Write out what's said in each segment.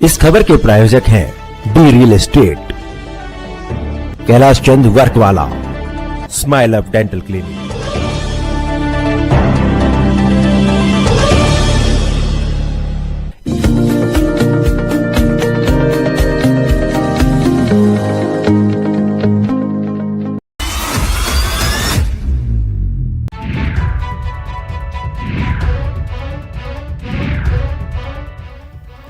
इस खबर के प्रायोजक हैं डी रियल एस्टेट, कैलाश चंद वर्क वाला, smile up dental clinic.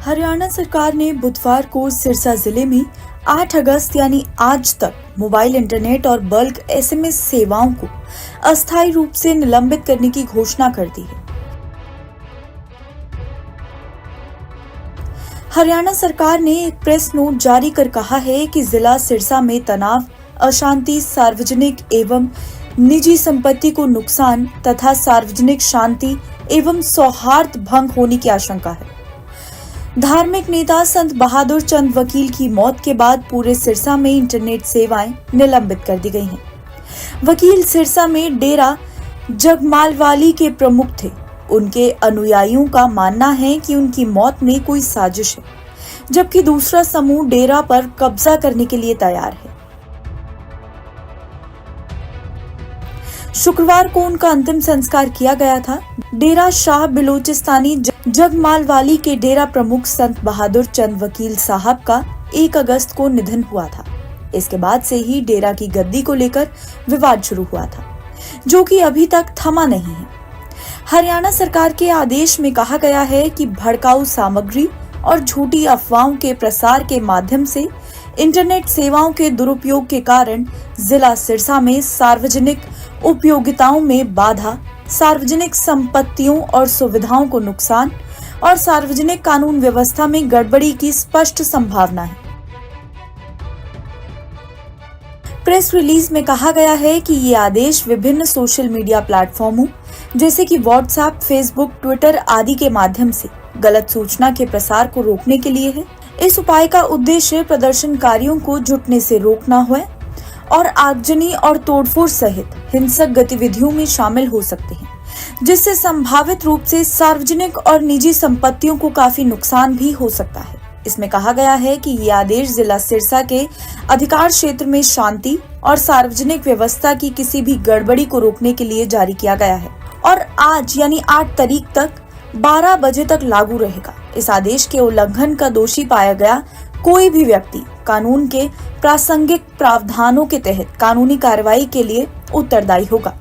Haryana सरकार ने बुधवार को सिरसा जिले में 8 अगस्त यानी आज तक मोबाइल इंटरनेट और बल्क एसएमएस सेवाओं को अस्थायी रूप से निलंबित करने की घोषणा कर दी है। हरियाणा सरकार ने एक प्रेस नोट जारी कर कहा है कि जिला सिरसा में तनाव, अशांति, सार्वजनिक एवं निजी संपत्ति को नुकसान तथा सार्वजनिक शांति एवं सौहार्द भंग होने की आशंका है। धार्मिक नेता संत बहादुर चंद वकील की मौत के बाद पूरे सिरसा में इंटरनेट सेवाएं निलंबित कर दी गई हैं। वकील सिरसा में डेरा जगमालवाली के प्रमुख थे। उनके अनुयायियों का मानना है कि उनकी मौत में कोई साजिश है, जबकि दूसरा समूह डेरा पर कब्जा करने के लिए तैयार है। शुक्रवार को उनका अंतिम संस्कार किया गया था। डेरा शाह बिलोचिस्तानी जगमालवाली के डेरा प्रमुख संत बहादुर चंद वकील साहब का 1 अगस्त को निधन हुआ था। इसके बाद से ही डेरा की गद्दी को लेकर विवाद शुरू हुआ था, जो कि अभी तक थमा नहीं है। हरियाणा सरकार के आदेश में कहा गया है कि भड़काऊ सामग्री और झूठी अफवाहों के प्रसार के माध्यम से इंटरनेट सेवाओं के दुरुपयोग के कारण जिला सिरसा में सार्वजनिक उपयोगिताओं में बाधा, सार्वजनिक संपत्तियों और सुविधाओं को नुकसान और सार्वजनिक कानून व्यवस्था में गड़बड़ी की स्पष्ट संभावना है। प्रेस रिलीज में कहा गया है कि ये आदेश विभिन्न सोशल मीडिया प्लेटफॉर्मों जैसे कि व्हाट्सएप, फेसबुक, ट्विटर आदि के माध्यम से गलत सूचना के प्रसार को रोकने के लिए है। इस उपाय का उद्देश्य प्रदर्शनकारियों को जुटने से रोकना है और आगजनी और तोड़फोड़ सहित हिंसक गतिविधियों में शामिल हो सकते हैं, जिससे संभावित रूप से सार्वजनिक और निजी संपत्तियों को काफी नुकसान भी हो सकता है। इसमें कहा गया है कि ये आदेश जिला सिरसा के अधिकार क्षेत्र में शांति और सार्वजनिक व्यवस्था की किसी भी गड़बड़ी को रोकने के लिए जारी किया गया है और आज यानी 8 तारीख तक 12 बजे तक लागू रहेगा। इस आदेश के उल्लंघन का दोषी पाया गया कोई भी व्यक्ति कानून के प्रासंगिक प्रावधानों के तहत कानूनी कार्रवाई के लिए उत्तरदायी होगा।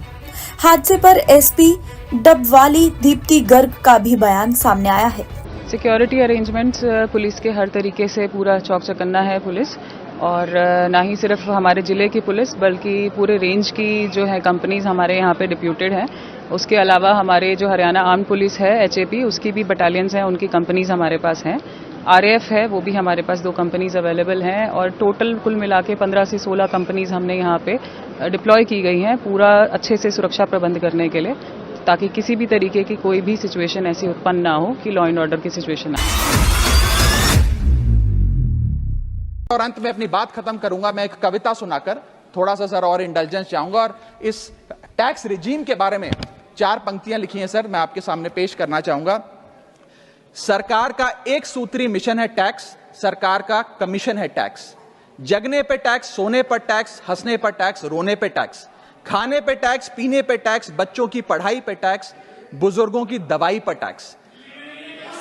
हादसे पर एसपी डबवाली दीप्ति गर्ग का भी बयान सामने आया है। सिक्योरिटी अरेंजमेंट्स पुलिस के हर तरीके से पूरा चौक चौकन्ना है पुलिस, और ना ही सिर्फ हमारे जिले की पुलिस बल्कि पूरे रेंज की जो है कंपनीज हमारे यहाँ पे डिप्यूटेड हैं। उसके अलावा हमारे जो हरियाणा आर्म पुलिस है HAP, उसकी भी बटालियंस हैं, उनकी कंपनीज हमारे पास हैं। RAF है, वो भी हमारे पास 2 कंपनीज अवेलेबल हैं और टोटल कुल मिला के 15 से 16 कंपनीज हमने यहाँ पे डिप्लॉय की गई हैं पूरा अच्छे से सुरक्षा प्रबंध करने के लिए, ताकि किसी भी तरीके की कोई भी सिचुएशन ऐसी उत्पन्न ना हो कि लॉ एंड ऑर्डर की सिचुएशन आए। और अंत में अपनी बात खत्म करूंगा मैं एक कविता सुनाकर, थोड़ा सा सर और इंटेलिजेंस चाहूंगा। और इस टैक्स रिजीम के बारे में 4 पंक्तियां लिखी हैं सर, मैं आपके सामने पेश करना चाहूंगा। सरकार का एक सूत्री मिशन है टैक्स, सरकार का कमीशन है टैक्स। जगने पे टैक्स, सोने पर टैक्स, हंसने पर टैक्स, रोने पे टैक्स, खाने पे टैक्स, पीने पे टैक्स, बच्चों की पढ़ाई पे टैक्स, बुजुर्गों की दवाई पर टैक्स,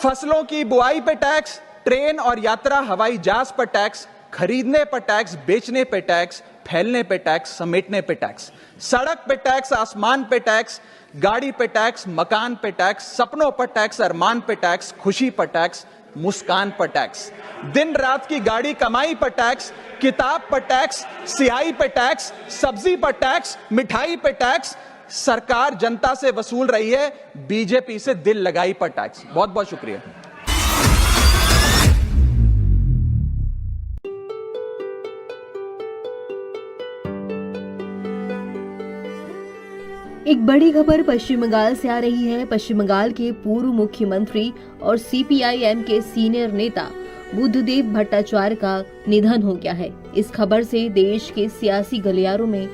फसलों की बुआई पे टैक्स, ट्रेन और यात्रा हवाई जहाज पर टैक्स, खरीदने पर टैक्स, बेचने पे टैक्स, फैलने पे टैक्स, समेटने पे टैक्स, सड़क पे टैक्स, आसमान पे टैक्स, गाड़ी पे टैक्स, मकान पे टैक्स, सपनों पर टैक्स, अरमान पे टैक्स, खुशी पर टैक्स, मुस्कान पर टैक्स, दिन रात की गाड़ी कमाई पर टैक्स, किताब पर टैक्स, सियाही पे टैक्स, सब्जी पर टैक्स, मिठाई पे टैक्स। सरकार जनता से वसूल रही है बीजेपी से दिल लगाई पर टैक्स। बहुत बहुत शुक्रिया। एक बड़ी खबर पश्चिम बंगाल से आ रही है। पश्चिम बंगाल के पूर्व मुख्यमंत्री और CPIM के सीनियर नेता बुद्धदेव भट्टाचार्य का निधन हो गया है। इस खबर से देश के सियासी गलियारों में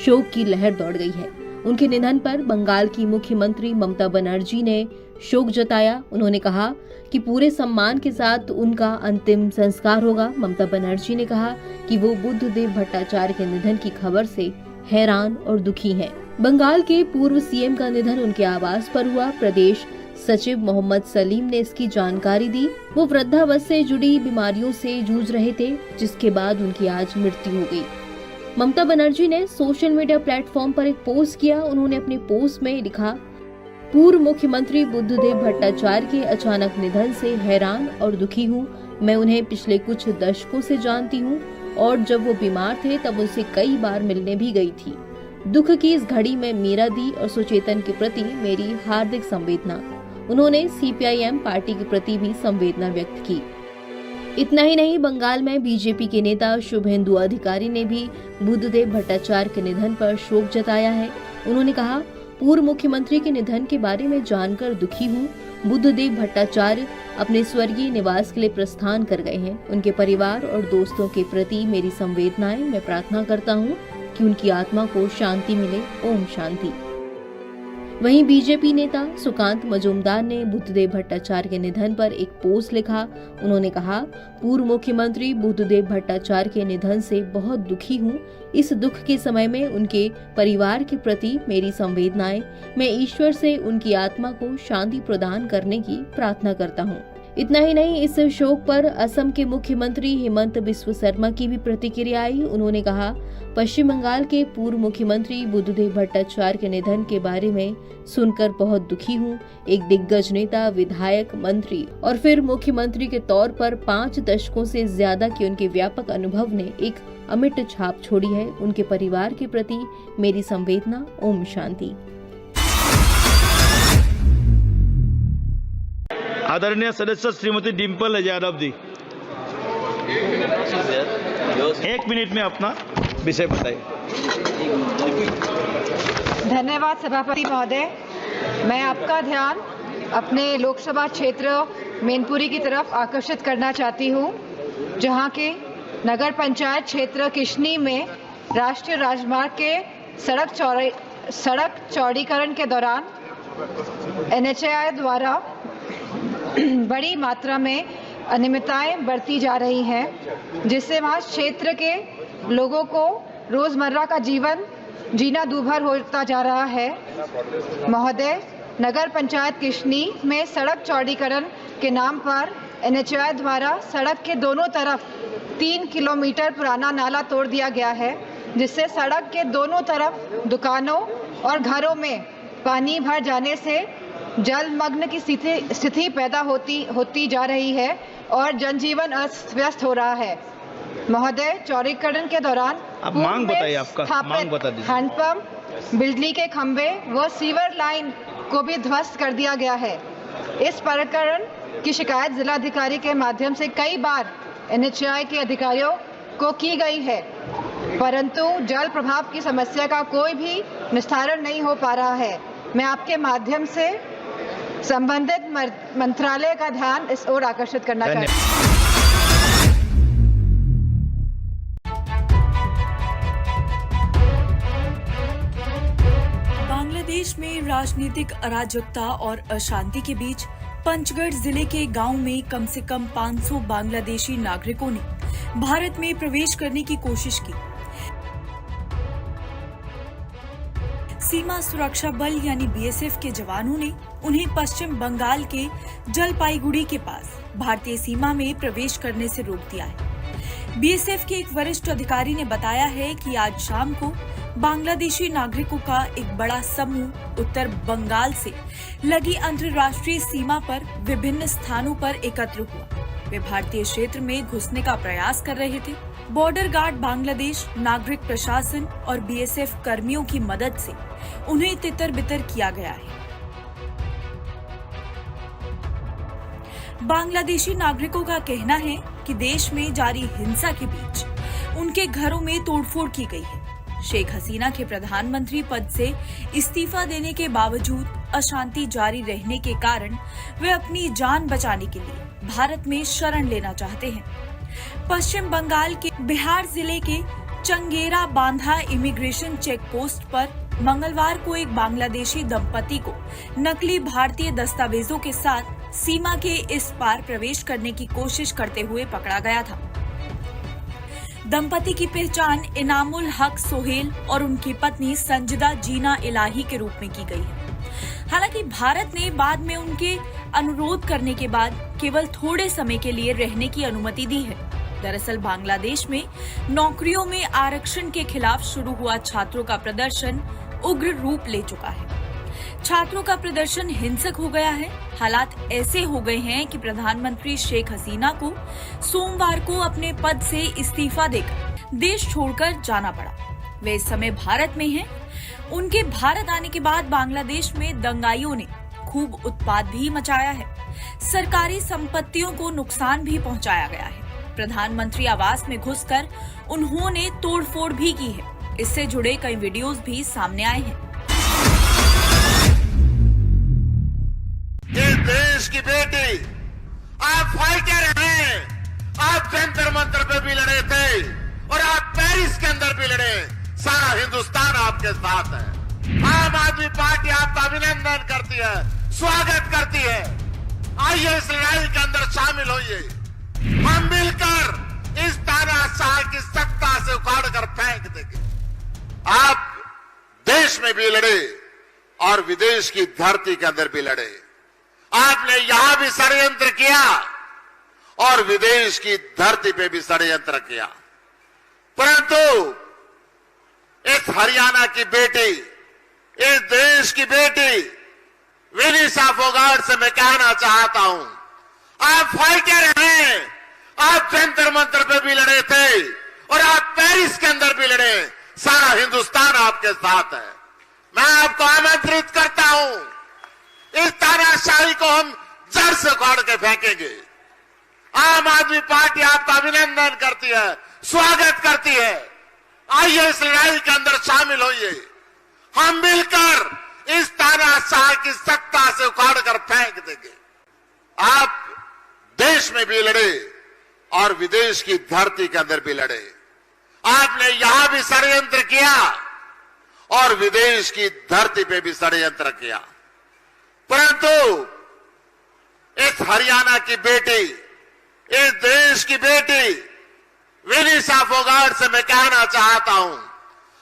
शोक की लहर दौड़ गई है। उनके निधन पर बंगाल की मुख्यमंत्री ममता बनर्जी ने शोक जताया। उन्होंने कहा कि पूरे सम्मान के साथ उनका अंतिम संस्कार होगा। ममता बनर्जी ने कहा कि वो बुद्धदेव भट्टाचार्य के निधन की खबर से हैरान और दुखी हैं। बंगाल के पूर्व सीएम का निधन उनके आवास पर हुआ। प्रदेश सचिव मोहम्मद सलीम ने इसकी जानकारी दी। वो वृद्धावस्था से जुड़ी बीमारियों से जूझ रहे थे, जिसके बाद उनकी आज मृत्यु हो गई। ममता बनर्जी ने सोशल मीडिया प्लेटफॉर्म पर एक पोस्ट किया। उन्होंने अपने पोस्ट में लिखा, पूर्व मुख्यमंत्री बुद्धदेव भट्टाचार्य के अचानक निधन से हैरान और दुखी हूँ। मैं उन्हें पिछले कुछ दशकों से जानती हूँ और जब वो बीमार थे तब उनसे कई बार मिलने भी गई थी। दुख की इस घड़ी में मीरा दी और सुचेतन के प्रति मेरी हार्दिक संवेदना। उन्होंने सीपीआईएम पार्टी के प्रति भी संवेदना व्यक्त की। इतना ही नहीं, बंगाल में बीजेपी के नेता शुभेंदु अधिकारी ने भी बुद्धदेव भट्टाचार्य के निधन पर शोक जताया है। उन्होंने कहा, पूर्व मुख्यमंत्री के निधन के बारे में जानकर दुखी हूँ। बुद्धदेव भट्टाचार्य अपने स्वर्गीय निवास के लिए प्रस्थान कर गए हैं। उनके परिवार और दोस्तों के प्रति मेरी संवेदनाएं। मैं प्रार्थना करता हूँ कि उनकी आत्मा को शांति मिले। ओम शांति। वहीं बीजेपी नेता सुकांत मजूमदार ने बुद्धदेव भट्टाचार्य के निधन पर एक पोस्ट लिखा। उन्होंने कहा, पूर्व मुख्यमंत्री बुद्धदेव भट्टाचार्य के निधन से बहुत दुखी हूँ। इस दुख के समय में उनके परिवार के प्रति मेरी संवेदनाएं। मैं ईश्वर से उनकी आत्मा को शांति प्रदान करने की प्रार्थना करता हूँ। इतना ही नहीं, इस शोक पर असम के मुख्यमंत्री हेमंत बिस्व शर्मा की भी प्रतिक्रिया आई। उन्होंने कहा, पश्चिम बंगाल के पूर्व मुख्यमंत्री बुद्धदेव भट्टाचार्य के निधन के बारे में सुनकर बहुत दुखी हूँ। एक दिग्गज नेता, विधायक, मंत्री और फिर मुख्यमंत्री के तौर पर 5 दशकों से ज्यादा के उनके व्यापक अनुभव ने एक अमिट छाप छोड़ी है। उनके परिवार के प्रति मेरी संवेदना। ओम शांति। आदरणीय सदस्य श्रीमती डिम्पल यादव जी, 1 मिनट में अपना विषय बताइए। धन्यवाद सभापति महोदय। मैं आपका ध्यान अपने लोकसभा क्षेत्र मैनपुरी की तरफ आकर्षित करना चाहती हूँ, जहाँ के नगर पंचायत क्षेत्र किशनी में राष्ट्रीय राजमार्ग के सड़क चौड़ीकरण के दौरान NHAI द्वारा बड़ी मात्रा में अनियमितताएं बरती जा रही हैं, जिससे वहाँ क्षेत्र के लोगों को रोजमर्रा का जीवन जीना दूभर होता जा रहा है। महोदय, नगर पंचायत किशनी में सड़क चौड़ीकरण के नाम पर NHAI द्वारा सड़क के दोनों तरफ 3 किलोमीटर पुराना नाला तोड़ दिया गया है, जिससे सड़क के दोनों तरफ दुकानों और घरों में पानी भर जाने से जलमग्न की स्थिति पैदा होती जा रही है और जनजीवन अस्त व्यस्त हो रहा है। महोदय, चौड़ीकरण के दौरान आप मांग बताइए, आपका मांग बता दीजिए। हैंडपंप, बिजली के खंभे व सीवर लाइन को भी ध्वस्त कर दिया गया है। इस प्रकरण की शिकायत जिलाधिकारी के माध्यम से कई बार NHAI के अधिकारियों को की गई है, परंतु जल प्रभाव की समस्या का कोई भी निस्तारण नहीं हो पा रहा है। मैं आपके माध्यम से संबंधित मंत्रालय का ध्यान इस ओर आकर्षित करना चाहती हूँ। बांग्लादेश में राजनीतिक अराजकता और अशांति के बीच पंचगढ़ जिले के गांव में कम से कम 500 बांग्लादेशी नागरिकों ने भारत में प्रवेश करने की कोशिश की। सीमा सुरक्षा बल यानी BSF के जवानों ने उन्हें पश्चिम बंगाल के जलपाईगुड़ी के पास भारतीय सीमा में प्रवेश करने से रोक दिया है। BSF के एक वरिष्ठ अधिकारी ने बताया है कि आज शाम को बांग्लादेशी नागरिकों का एक बड़ा समूह उत्तर बंगाल से लगी अंतर्राष्ट्रीय सीमा पर विभिन्न स्थानों पर एकत्र हुआ। वे भारतीय क्षेत्र में घुसने का प्रयास कर रहे थे। बॉर्डर गार्ड बांग्लादेश, नागरिक प्रशासन और BSF कर्मियों की मदद से उन्हें तितर-बितर किया गया है। बांग्लादेशी नागरिकों का कहना है कि देश में जारी हिंसा के बीच उनके घरों में तोड़फोड़ की गई है। शेख हसीना के प्रधानमंत्री पद से इस्तीफा देने के बावजूद अशांति जारी रहने के कारण वे अपनी जान बचाने के लिए भारत में शरण लेना चाहते हैं। पश्चिम बंगाल के बिहार जिले के चंगेरा बांधा इमिग्रेशन चेक पोस्ट पर मंगलवार को एक बांग्लादेशी दंपति को नकली भारतीय दस्तावेजों के साथ सीमा के इस पार प्रवेश करने की कोशिश करते हुए पकड़ा गया था। दंपति की पहचान इनामुल हक सोहेल और उनकी पत्नी संजिदा जीना इलाही के रूप में की गई है। हालांकि भारत ने बाद में उनके अनुरोध करने के बाद केवल थोड़े समय के लिए रहने की अनुमति दी है। दरअसल बांग्लादेश में नौकरियों में आरक्षण के खिलाफ शुरू हुआ छात्रों का प्रदर्शन उग्र रूप ले चुका है। छात्रों का प्रदर्शन हिंसक हो गया है। हालात ऐसे हो गए हैं कि प्रधानमंत्री शेख हसीना को सोमवार को अपने पद से इस्तीफा देकर देश छोड़कर जाना पड़ा। वे इस समय भारत में हैं। उनके भारत आने के बाद बांग्लादेश में दंगाइयों ने खूब उत्पात भी मचाया है। सरकारी संपत्तियों को नुकसान भी पहुंचाया गया है। प्रधानमंत्री आवास में घुसकर उन्होंने तोड़फोड़ भी की है। इससे जुड़े कई वीडियोस भी सामने आए हैं। इस देश की बेटी, आप फाइटर हैं। आप जंतर मंतर पे भी लड़े थे और आप पेरिस के अंदर भी लड़े। सारा हिंदुस्तान आपके साथ है। आम आदमी पार्टी आपका अभिनंदन करती है, स्वागत करती है। आइए इस लड़ाई के अंदर शामिल होइए। हम मिलकर इस तानाशाह की सत्ता से उखाड़ कर फेंक देंगे। आप देश में भी लड़े और विदेश की धरती के अंदर भी लड़े। आपने यहां भी षड्यंत्र किया और विदेश की धरती पे भी षड्यंत्र किया, परंतु इस हरियाणा की बेटी, इस देश की बेटी विनीशा फोगाट से मैं कहना चाहता हूं, आप फाइटर हैं। आप जंतर मंतर पे भी लड़े थे और आप पेरिस के अंदर भी लड़े। सारा हिंदुस्तान आपके साथ है। मैं आपको आमंत्रित करता हूं, इस तानाशाही को हम जड़ से उखाड़ के फेंकेंगे। आम आदमी पार्टी आपका अभिनंदन करती है, स्वागत करती है। आइए इस लड़ाई के अंदर शामिल होइए। हम मिलकर इस तानाशाह की सत्ता से उखाड़ कर फेंक देंगे। आप देश में भी लड़े और विदेश की धरती के अंदर भी लड़े। आपने यहां भी षड्यंत्र किया और विदेश की धरती पे भी षड्यंत्र किया, परंतु इस हरियाणा की बेटी, इस देश की बेटी विनीशा फोगाट से मैं कहना चाहता हूं,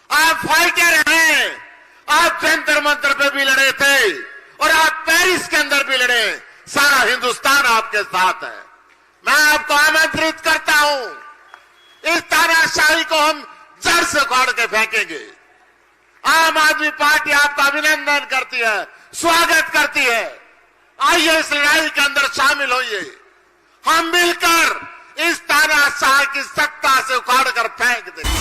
आप फाइटर हैं। आप जंतर मंतर पे भी लड़े थे और आप पेरिस के अंदर भी लड़े। सारा हिंदुस्तान आपके साथ है। मैं आपको आमंत्रित करता हूं, इस तानाशाही को हम जड़ से उखाड़ के फेंकेंगे। आम आदमी पार्टी आपका अभिनंदन करती है, स्वागत करती है। आइए इस लड़ाई के अंदर शामिल होइए। हम मिलकर इस तानाशाह की सत्ता से उखाड़ कर फेंक देंगे।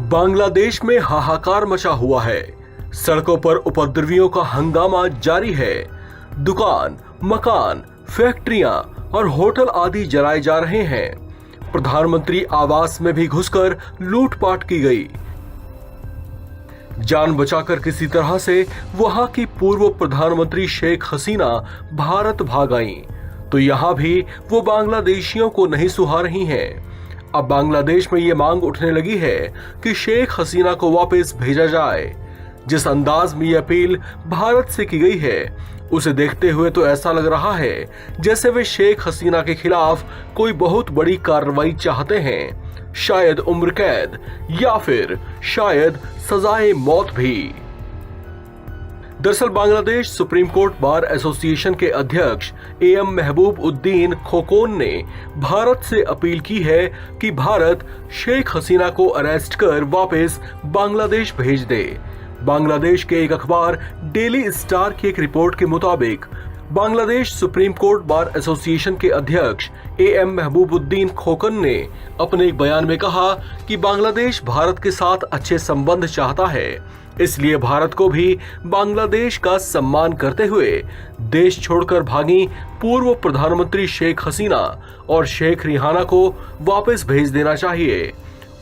बांग्लादेश में हाहाकार मचा हुआ है। सड़कों पर उपद्रवियों का हंगामा जारी है। दुकान, मकान, फैक्ट्रियां और होटल आदि जलाए जा रहे हैं। प्रधानमंत्री आवास में भी घुसकर लूटपाट की गई। जान बचाकर किसी तरह से वहां की पूर्व प्रधानमंत्री शेख हसीना भारत भाग आईं, तो यहां भी वो बांग्लादेशियों को नहीं सुहा रही हैं। अब बांग्लादेश में ये मांग उठने लगी है कि शेख हसीना को वापस भेजा जाए। जिस अंदाज में ये अपील भारत से की गई है, उसे देखते हुए तो ऐसा लग रहा है जैसे वे शेख हसीना के खिलाफ कोई बहुत बड़ी कार्रवाई चाहते हैं, शायद उम्र कैद या फिर शायद सजाए मौत भी। दरअसल Bangladesh supreme court bar association के अध्यक्ष AM महबूब उद्दीन खोकोन ने भारत से अपील की है कि भारत शेख हसीना को अरेस्ट कर वापस बांग्लादेश भेज दे। बांग्लादेश के एक अखबार डेली स्टार की एक रिपोर्ट के मुताबिक Bangladesh supreme court bar association के अध्यक्ष AM महबूबुद्दीन खोकन ने अपने एक बयान में कहा कि बांग्लादेश भारत के साथ अच्छे संबंध चाहता है, इसलिए भारत को भी बांग्लादेश का सम्मान करते हुए देश छोड़कर भागी पूर्व प्रधानमंत्री शेख हसीना और शेख रिहाना को वापस भेज देना चाहिए।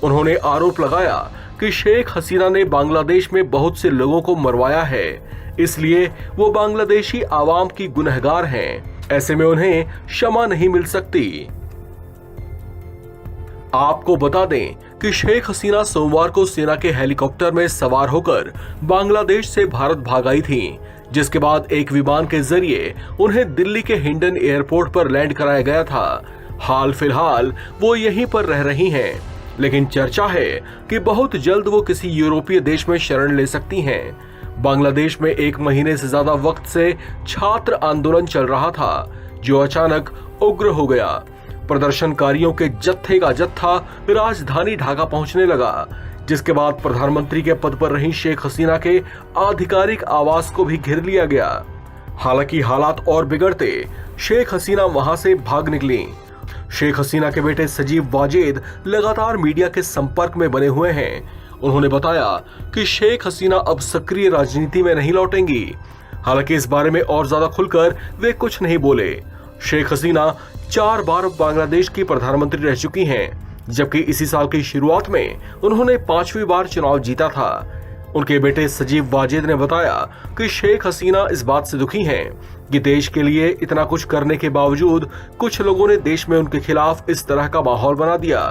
उन्होंने आरोप लगाया कि शेख हसीना ने बांग्लादेश में बहुत से लोगों को मरवाया है, इसलिए वो बांग्लादेशी आवाम की गुनहगार हैं। ऐसे में उन्हें क्षमा नहीं मिल सकती। आपको बता दें कि शेख हसीना सोमवार को सेना के हेलीकॉप्टर में सवार होकर बांग्लादेश से भारत भाग आई थी, जिसके बाद एक विमान के जरिए उन्हें दिल्ली के हिंडन एयरपोर्ट पर लैंड कराया गया था। हाल फिलहाल वो यहीं पर रह रही हैं, लेकिन चर्चा है कि बहुत जल्द वो किसी यूरोपीय देश में शरण ले सकती हैं। बांग्लादेश में 1 महीने से ज्यादा वक्त से छात्र आंदोलन चल रहा था, जो अचानक उग्र हो गया। प्रदर्शनकारियों के जत्थे का जत्था राजधानी ढाका पहुंचने लगा, जिसके बाद प्रधानमंत्री के पद पर रही शेख हसीना के आधिकारिक आवास को भी घेर लिया गया। हालांकि हालात और बिगड़ते शेख हसीना वहां से भाग निकली। शेख हसीना के बेटे सजीव वाजेद लगातार मीडिया के संपर्क में बने हुए हैं। उन्होंने बताया कि शेख हसीना अब सक्रिय राजनीति में नहीं लौटेंगी। हालांकि इस बारे में और ज्यादा खुलकर वे कुछ नहीं बोले। शेख हसीना 4 बार बांग्लादेश की प्रधानमंत्री रह चुकी हैं, जबकि इसी साल की शुरुआत में उन्होंने 5वीं बार चुनाव जीता था। उनके बेटे सजीव वाजेद ने बताया कि शेख हसीना इस बात से दुखी हैं कि देश के लिए इतना कुछ करने के बावजूद कुछ लोगों ने देश में उनके खिलाफ इस तरह का माहौल बना दिया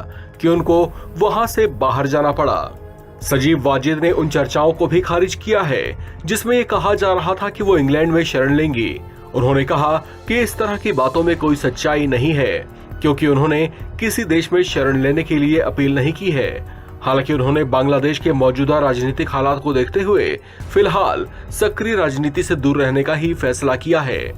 कि उनको वहां से बाहर जाना पड़ा। सजीव वाजेद ने उन चर्चाओं को भी खारिज किया है जिसमें ये कहा जा रहा था कि वो इंग्लैंड में शरण लेंगी। उन्होंने कहा कि इस तरह की बातों में कोई सच्चाई नहीं है, क्योंकि उन्होंने किसी देश में शरण लेने के लिए अपील नहीं की है। हालांकि उन्होंने बांग्लादेश के मौजूदा राजनीतिक हालात को देखते हुए फिलहाल सक्रिय राजनीति से दूर रहने का ही फैसला किया है।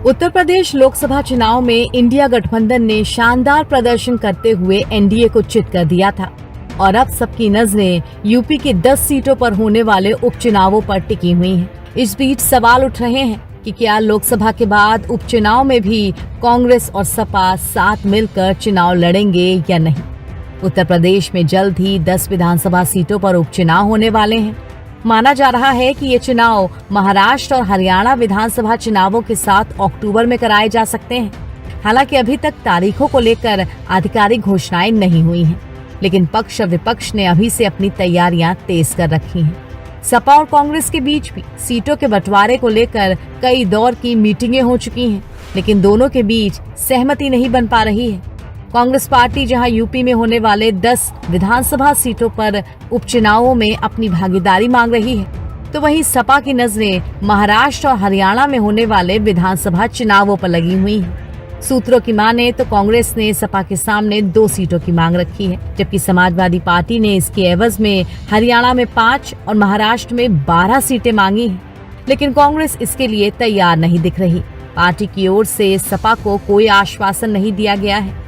उत्तर प्रदेश लोकसभा चुनाव में इंडिया गठबंधन ने शानदार प्रदर्शन करते हुए एनडीए को चित कर दिया था और अब सबकी नजरें यूपी के 10 सीटों पर होने वाले उपचुनावों पर टिकी हुई हैं। इस बीच सवाल उठ रहे हैं कि क्या लोकसभा के बाद उपचुनाव में भी कांग्रेस और सपा साथ मिलकर चुनाव लड़ेंगे या नहीं। उत्तर प्रदेश में जल्द ही 10 विधानसभा सीटों पर उपचुनाव होने वाले हैं। माना जा रहा है कि ये चुनाव महाराष्ट्र और हरियाणा विधानसभा चुनावों के साथ अक्टूबर में कराए जा सकते हैं। हालांकि अभी तक तारीखों को लेकर आधिकारिक घोषणाएं नहीं हुई हैं, लेकिन पक्ष और विपक्ष ने अभी से अपनी तैयारियां तेज कर रखी हैं। सपा और कांग्रेस के बीच भी सीटों के बंटवारे को लेकर कई दौर की मीटिंगें हो चुकी हैं, लेकिन दोनों के बीच सहमति नहीं बन पा रही है। कांग्रेस पार्टी जहां यूपी में होने वाले 10 विधानसभा सीटों पर उपचुनावों में अपनी भागीदारी मांग रही है, तो वहीं सपा की नजरें महाराष्ट्र और हरियाणा में होने वाले विधानसभा चुनावों पर लगी हुई हैं। सूत्रों की माने तो कांग्रेस ने सपा के सामने 2 सीटों की मांग रखी है, जबकि समाजवादी पार्टी ने इसके एवज में हरियाणा में 5 और महाराष्ट्र में 12 सीटें मांगी हैं। लेकिन कांग्रेस इसके लिए तैयार नहीं दिख रही। पार्टी की ओर से सपा को कोई आश्वासन नहीं दिया गया है।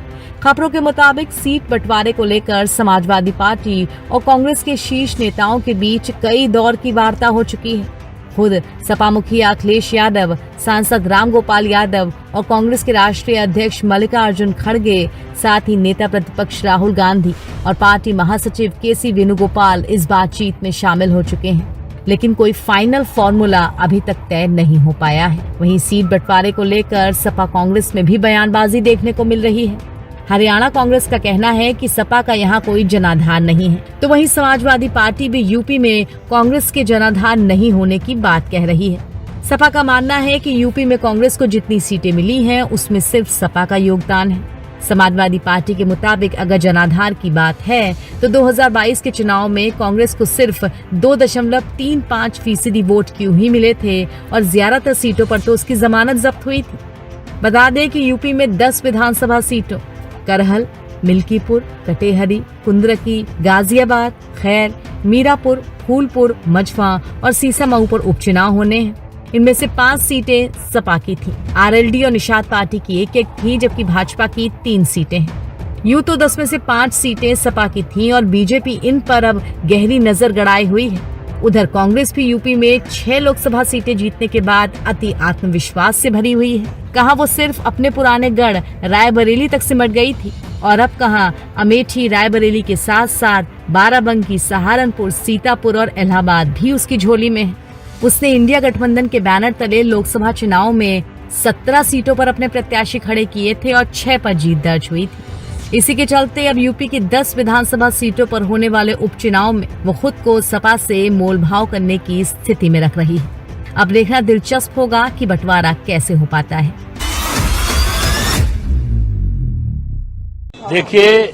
खबरों के मुताबिक सीट बंटवारे को लेकर समाजवादी पार्टी और कांग्रेस के शीर्ष नेताओं के बीच कई दौर की वार्ता हो चुकी है। खुद सपा मुखिया अखिलेश यादव, सांसद रामगोपाल यादव और कांग्रेस के राष्ट्रीय अध्यक्ष मल्लिकार्जुन खड़गे, साथ ही नेता प्रतिपक्ष राहुल गांधी और पार्टी महासचिव केसी वेणुगोपाल इस बातचीत में शामिल हो चुके हैं। लेकिन कोई फाइनल फॉर्मूला अभी तक तय नहीं हो पाया है। वहीं सीट बंटवारे को लेकर सपा कांग्रेस में भी बयानबाजी देखने को मिल रही है। हरियाणा कांग्रेस का कहना है कि सपा का यहाँ कोई जनाधार नहीं है, तो वहीं समाजवादी पार्टी भी यूपी में कांग्रेस के जनाधार नहीं होने की बात कह रही है। सपा का मानना है कि यूपी में कांग्रेस को जितनी सीटें मिली हैं, उसमें सिर्फ सपा का योगदान है। समाजवादी पार्टी के मुताबिक अगर जनाधार की बात है तो 2022 के चुनाव में कांग्रेस को सिर्फ 2.35% वोट क्यों ही मिले थे और ज्यादातर सीटों पर तो उसकी जमानत जब्त हुई थी। बता दें कि यूपी में 10 विधानसभा सीटों करहल, मिल्कीपुर, कटेहरी, कुंदरकी, गाजियाबाद, खैर, मीरापुर, फूलपुर, मजफा और सीसामऊ पर उपचुनाव होने हैं। इनमें से 5 सीटें सपा की थी। आरएलडी और निषाद पार्टी की 1-1 थी, जबकि भाजपा की 3 सीटें हैं। यूं तो 10 में से 5 सीटें सपा की थीं और बीजेपी इन पर अब गहरी नजर गड़ाए हुई है। उधर कांग्रेस भी यूपी में 6 लोकसभा सीटें जीतने के बाद अति आत्मविश्वास से भरी हुई है। कहां वो सिर्फ अपने पुराने गढ़ रायबरेली तक सिमट गई थी और अब कहां अमेठी, रायबरेली के साथ साथ बाराबंकी, सहारनपुर, सीतापुर और इलाहाबाद भी उसकी झोली में है। उसने इंडिया गठबंधन के बैनर तले लोकसभा चुनाव में 17 सीटों पर अपने प्रत्याशी खड़े किए थे और 6 पर जीत दर्ज हुई थी। इसी के चलते अब यूपी की 10 विधानसभा सीटों पर होने वाले उपचुनाव में वो खुद को सपा से मोलभाव करने की स्थिति में रख रही है। अब देखना दिलचस्प होगा कि बंटवारा कैसे हो पाता है। देखिए,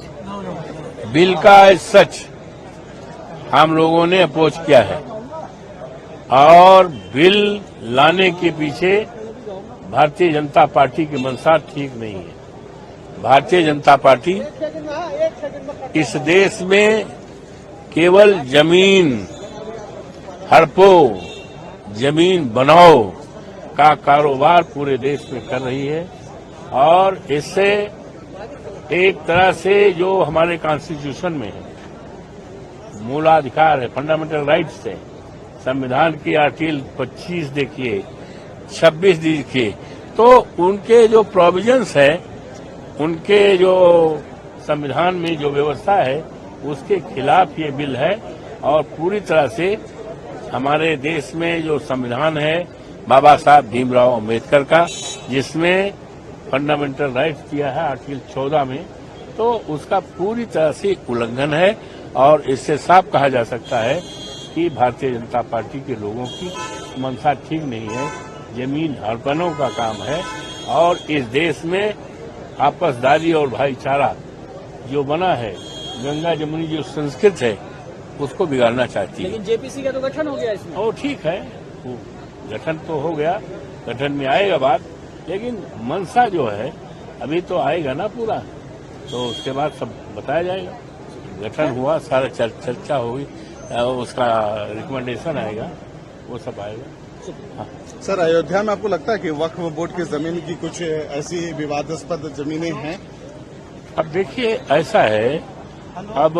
बिल का सच हम लोगों ने अपोज किया है और बिल लाने के पीछे भारतीय जनता पार्टी की मंशा ठीक नहीं है। भारतीय जनता पार्टी इस देश में केवल जमीन हड़पो, जमीन बनाओ का कारोबार पूरे देश में कर रही है और इससे एक तरह से जो हमारे कॉन्स्टिट्यूशन में है, मूलाधिकार है, फंडामेंटल राइट्स है, संविधान की आर्टिकल 25 देखिए, 26 देखिए, तो उनके जो प्रोविजंस है, उनके जो संविधान में जो व्यवस्था है, उसके खिलाफ ये बिल है और पूरी तरह से हमारे देश में जो संविधान है बाबा साहब भीमराव अम्बेडकर का, जिसमें फंडामेंटल राइट्स दिया है आर्टिकल 14 में, तो उसका पूरी तरह से उल्लंघन है और इससे साफ कहा जा सकता है कि भारतीय जनता पार्टी के लोगों की मंशा ठीक नहीं है। जमीन हड़पनों का काम है और इस देश में आपसदारी और भाईचारा जो बना है, गंगा जमुनी जो संस्कृत है, उसको बिगाड़ना चाहती है। लेकिन जेपीसी का तो गठन हो गया इसमें। ओ ठीक है, वो गठन तो हो गया, गठन में आएगा बात, लेकिन मंशा जो है अभी तो आएगा ना पूरा, तो उसके बाद सब बताया जाएगा। गठन हुआ, सारा चर्चा होगी, उसका रिकमेंडेशन आएगा, वो सब आएगा। हाँ। सर, अयोध्या में आपको लगता है कि वक्फ बोर्ड की जमीन की कुछ ऐसी विवादास्पद जमीनें हैं? अब देखिए, ऐसा है, अब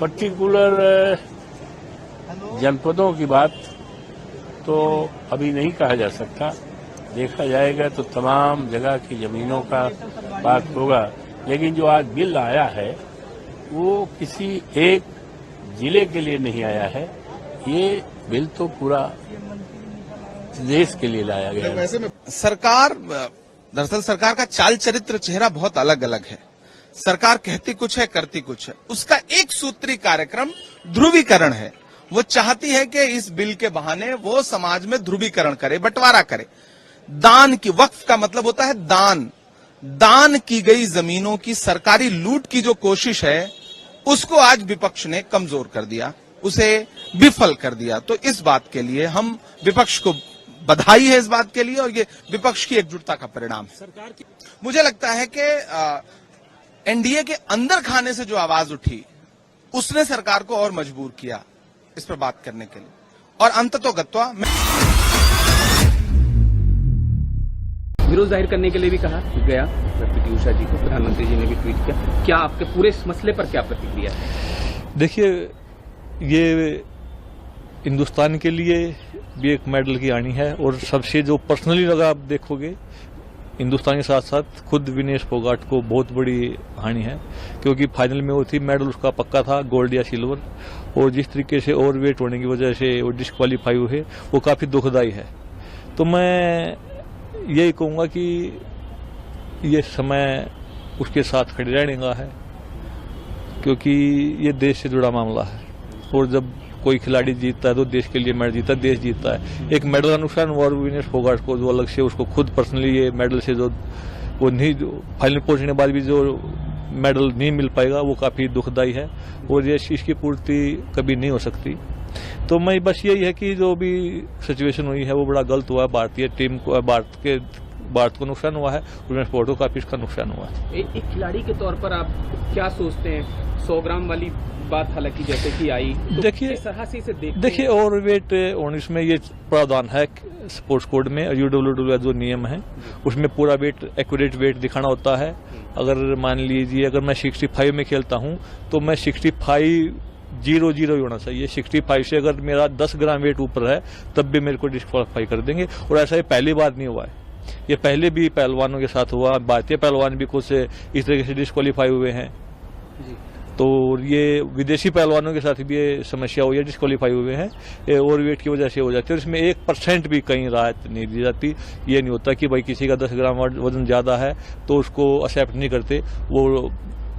पर्टिकुलर जनपदों की बात तो अभी नहीं कहा जा सकता, देखा जाएगा तो तमाम जगह की जमीनों का बात होगा। लेकिन जो आज बिल आया है वो किसी एक जिले के लिए नहीं आया है, ये बिल तो पूरा देश के लिए लाया गया है। वैसे में दरअसल सरकार का चाल चरित्र चेहरा बहुत अलग अलग है। सरकार कहती कुछ है, करती कुछ है। उसका एक सूत्री कार्यक्रम ध्रुवीकरण है। वो चाहती है कि इस बिल के बहाने वो समाज में ध्रुवीकरण करे, बंटवारा करे। दान की, वक्फ का मतलब होता है दान की गई जमीनों की सरकारी लूट की जो कोशिश है, उसको आज विपक्ष ने कमजोर कर दिया, उसे विफल कर दिया। तो इस बात के लिए हम विपक्ष को बधाई है, इस बात के लिए, और ये विपक्ष की एकजुटता का परिणाम है। सरकार की मुझे लगता है कि एनडीए के अंदर खाने से जो आवाज उठी, उसने सरकार को और मजबूर किया इस पर बात करने के लिए। और अंततोगत्वा विरोध जाहिर करने के लिए भी कहा गया पीटी उषा जी को, प्रधानमंत्री जी ने भी ट्वीट किया। क्या आपके पूरे इस मसले पर क्या प्रतिक्रिया है? देखिए, ये हिंदुस्तान के लिए भी एक मेडल की हानि है और सबसे जो पर्सनली लगा, आप देखोगे हिंदुस्तान के साथ साथ खुद विनेश फोगाट को बहुत बड़ी हानि है, क्योंकि फाइनल में वो थी, मेडल उसका पक्का था, गोल्ड या सिल्वर, और जिस तरीके से ओवरवेट होने की वजह से वो डिस्क्वालीफाई हुए, वो काफी दुखदायी है। तो मैं यही कहूंगा कि ये समय उसके साथ खड़े रहने का है, क्योंकि ये देश से जुड़ा मामला है और जब कोई खिलाड़ी जीतता है तो देश के लिए मेडल जीतता है, देश जीतता है। एक मेडल का नुकसान हुआ और विनेश फोगाट को जो अलग से उसको खुद पर्सनली ये मेडल से जो वो नहीं, फाइनल पहुंचने के बाद भी जो मेडल नहीं मिल पाएगा, वो काफी दुखदायी है और ये इसकी पूर्ति कभी नहीं हो सकती। तो मैं बस यही है कि जो भी सिचुएशन हुई है वो बड़ा गलत हुआ है, भारतीय टीम को, भारत को नुकसान हुआ है, विनेश फोगाट को काफी इसका नुकसान हुआ है। एक खिलाड़ी के तौर पर आप क्या सोचते हैं? 100 ग्राम वाली बात हालांकि जैसे कि आई, तो देखिए ओवरवेट होने में ये प्रावधान है स्पोर्ट्स कोड में, यूडब्ल्यूडब्ल्यू जो नियम है उसमें पूरा वेट, एक्यूरेट वेट दिखाना होता है। अगर मान लीजिए अगर मैं 65 में खेलता हूं तो मैं 65.00 होना चाहिए। 65 से अगर मेरा 10 ग्राम वेट ऊपर है तब भी मेरे को डिस्क्वालीफाई कर देंगे, और ऐसा ये पहली बार नहीं हुआ है, ये पहले भी पहलवानों के साथ हुआ। भारतीय पहलवान भी कुछ इस तरीके से डिस्क्वालीफाई हुए हैं। तो ये विदेशी पहलवानों के साथ भी ये समस्या हुई है, डिस्क्वालीफाई हुए हैं, ये ओवरवेट की वजह से हो जाती है। और इसमें 1% भी कहीं राहत नहीं दी जाती। ये नहीं होता कि भाई किसी का 10 ग्राम वजन ज़्यादा है तो उसको एक्सेप्ट नहीं करते, वो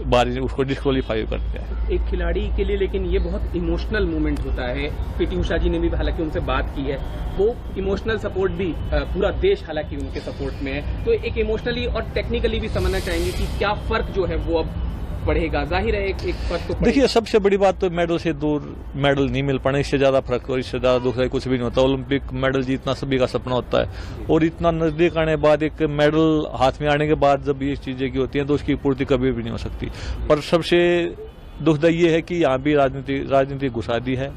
बारी उसको डिस्क्वालीफाई करते हैं। एक खिलाड़ी के लिए लेकिन ये बहुत इमोशनल मोमेंट होता है। पीटी उषा जी ने भी हालांकि उनसे बात की है, वो इमोशनल सपोर्ट भी पूरा देश हालांकि उनके सपोर्ट में है। तो एक इमोशनली और टेक्निकली भी समझना चाहेंगे कि क्या फर्क जो है वो अब बढ़ेगा। जाहिर है एक फर्क तो देखिए, सबसे बड़ी बात तो मेडल से दूर मेडल नहीं मिल पाना, इससे ज्यादा फर्क और इससे ज्यादा दुख है कुछ भी नहीं होता। ओलंपिक मेडल जीतना सभी का सपना होता है और इतना नजदीक आने के बाद एक मेडल हाथ में आने के बाद जब ये चीजें की होती हैं तो उसकी पूर्ति कभी भी नहीं हो सकती। पर सबसे दुखदायी ये है कि यहाँ भी राजनीति घुसा दी है,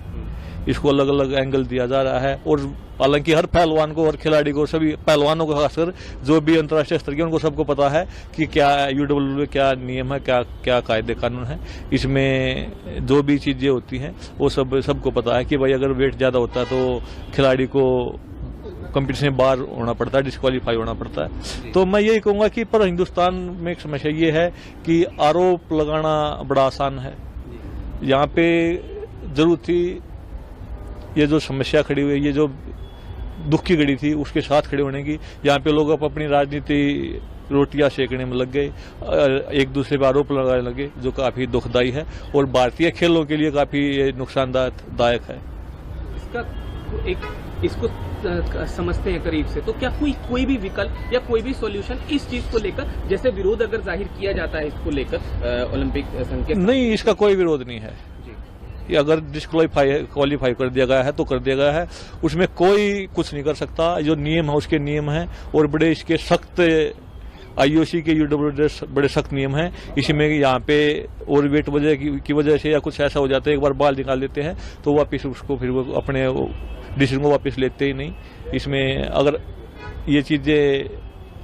इसको अलग अलग एंगल दिया जा रहा है। और हालांकि हर पहलवान को और खिलाड़ी को, सभी पहलवानों को खासकर जो भी अंतर्राष्ट्रीय स्तर के, उनको सबको पता है कि क्या यूडब्ल्यूडब्ल्यू में क्या नियम है, क्या कायदे कानून है, इसमें जो भी चीजें होती हैं वो सबको पता है कि भाई अगर वेट ज्यादा होता है तो खिलाड़ी को कंपटीशन में बाहर होना पड़ता है, डिस्क्वालीफाई होना पड़ता है। तो मैं यही कहूंगा कि पर हिंदुस्तान में एक समस्या ये है कि आरोप लगाना बड़ा आसान है। यहाँ पे जरूरत थी, ये जो समस्या खड़ी हुई है, ये जो दुख की घड़ी थी उसके साथ खड़े होने की, यहाँ पे लोग अपनी राजनीति रोटियां सेकने में लग गए, एक दूसरे पर आरोप लगाने लगे, जो काफी दुखदायी है और भारतीय खेलों के लिए काफी नुकसानदायक है। इसको समझते हैं करीब से, तो क्या कोई भी विकल्प या कोई भी सॉल्यूशन इस चीज को लेकर, जैसे विरोध अगर जाहिर किया जाता है इसको लेकर ओलंपिक संघ के? नहीं, इसका कोई विरोध नहीं है। अगर डिस्क्वालीफाई कर दिया गया है तो कर दिया गया है, उसमें कोई कुछ नहीं कर सकता। जो नियम है उसके नियम हैं और बड़े इसके सख्त आईओसी के यूडब्ल्यूडब्ल्यू बड़े सख्त नियम हैं। इसमें यहाँ पे ओवरवेट की वजह से या कुछ ऐसा हो जाता है, एक बार बाल निकाल देते हैं तो वापस उसको फिर वो अपने डिसीजन को वापस लेते ही नहीं। इसमें अगर ये चीजें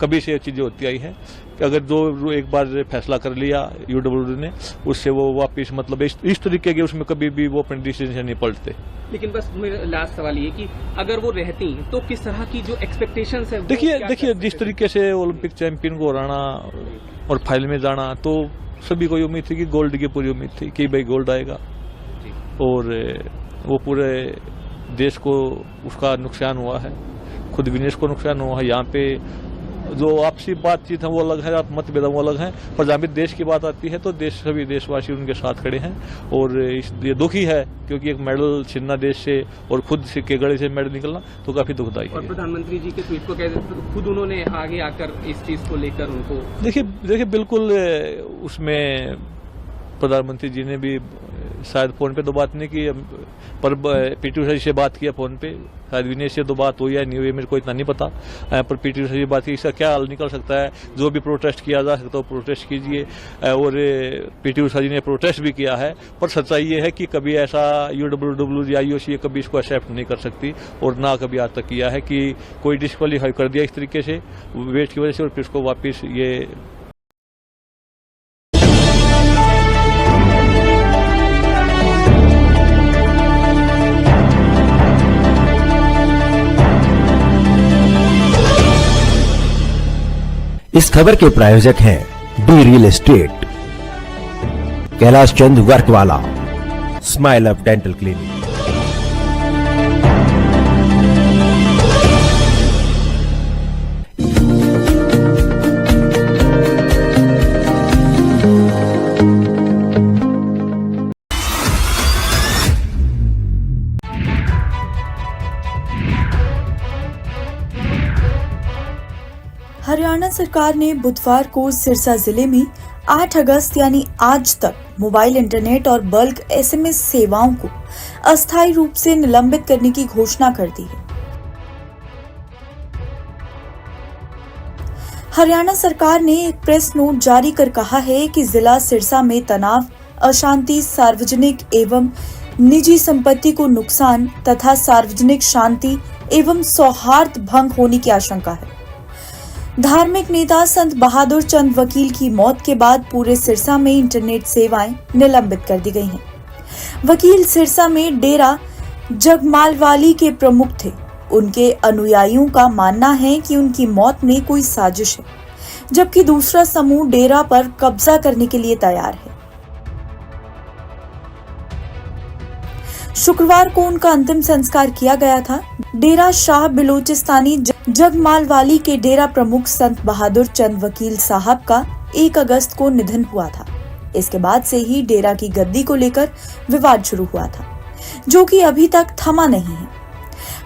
कभी से चीजें होती आई हैं कि अगर जो एक बार फैसला कर लिया यूडब्ल्यूडब्ल्यू ने, उससे वो वापस मतलब इस तरीके के उसमें कभी भी वो अपने डिसीजन से नहीं पलटते। लेकिन बस मेरा लास्ट सवाल ये कि अगर वो रहती तो किस तरह की जो एक्सपेक्टेशंस है, देखिए जिस तरीके से ओलंपिक चैंपियन को हराना और फाइनल में जाना, तो सभी को उम्मीद थी कि गोल्ड की पूरी उम्मीद थी कि भाई गोल्ड आएगा, और वो पूरे देश को उसका नुकसान हुआ है, खुद विनेश को नुकसान हुआ है। यहाँ पे जो आपसी बातचीत है वो अलग है, आप मतभेद वो अलग हैं, पर जहाँ भी देश की बात आती है तो सभी देशवासी उनके साथ खड़े हैं। और ये दुखी है क्योंकि एक मेडल छीनना देश से और खुद के गले से मेडल निकलना तो काफी दुखदायी है। और प्रधानमंत्री जी के ट्वीट को खुद उन्होंने आगे आकर इस चीज को लेकर उनको देखिए बिल्कुल उसमें प्रधानमंत्री जी ने भी शायद फोन पे तो बात नहीं की, पर पीटी उषा जी से बात किया फोन पे, शायद विनेश से तो बात हुई है नहीं हुई मेरे को इतना नहीं पता, पर पीटी उषा जी बात की। इसका क्या हल निकल सकता है? जो भी प्रोटेस्ट किया जा सकता है वो प्रोटेस्ट कीजिए, और पीटी उषा जी ने प्रोटेस्ट भी किया है। पर सच्चाई ये है कि कभी ऐसा यूडब्ल्यूडब्ल्यू या आईओसी कभी इसको एक्सेप्ट नहीं कर सकती, और ना कभी आज तक किया है कि कोई डिस्क्वालीफाई कर दिया इस तरीके से वेट की वजह से और फिर उसको वापिस ये इस खबर के प्रायोजक हैं D real estate, Kailash Chand Varkwala, smile up dental clinic. Haryana सरकार ने बुधवार को सिरसा जिले में 8 अगस्त यानी आज तक मोबाइल इंटरनेट और बल्क एसएमएस सेवाओं को अस्थायी रूप से निलंबित करने की घोषणा कर दी है। हरियाणा सरकार ने एक प्रेस नोट जारी कर कहा है कि जिला सिरसा में तनाव, अशांति, सार्वजनिक एवं निजी संपत्ति को नुकसान तथा सार्वजनिक शांति एवं सौहार्द भंग होने की आशंका है। धार्मिक नेता संत बहादुर चंद वकील की मौत के बाद पूरे सिरसा में इंटरनेट सेवाएं निलंबित कर दी गई हैं। वकील सिरसा में डेरा जगमालवाली के प्रमुख थे। उनके अनुयायियों का मानना है कि उनकी मौत में कोई साजिश है, जबकि दूसरा समूह डेरा पर कब्जा करने के लिए तैयार है। शुक्रवार को उनका अंतिम संस्कार किया गया था। डेरा शाह बिलोचिस्तानी जगमालवाली के डेरा प्रमुख संत बहादुर चंद वकील साहब का 1 अगस्त को निधन हुआ था। इसके बाद से ही डेरा की गद्दी को लेकर विवाद शुरू हुआ था, जो कि अभी तक थमा नहीं है।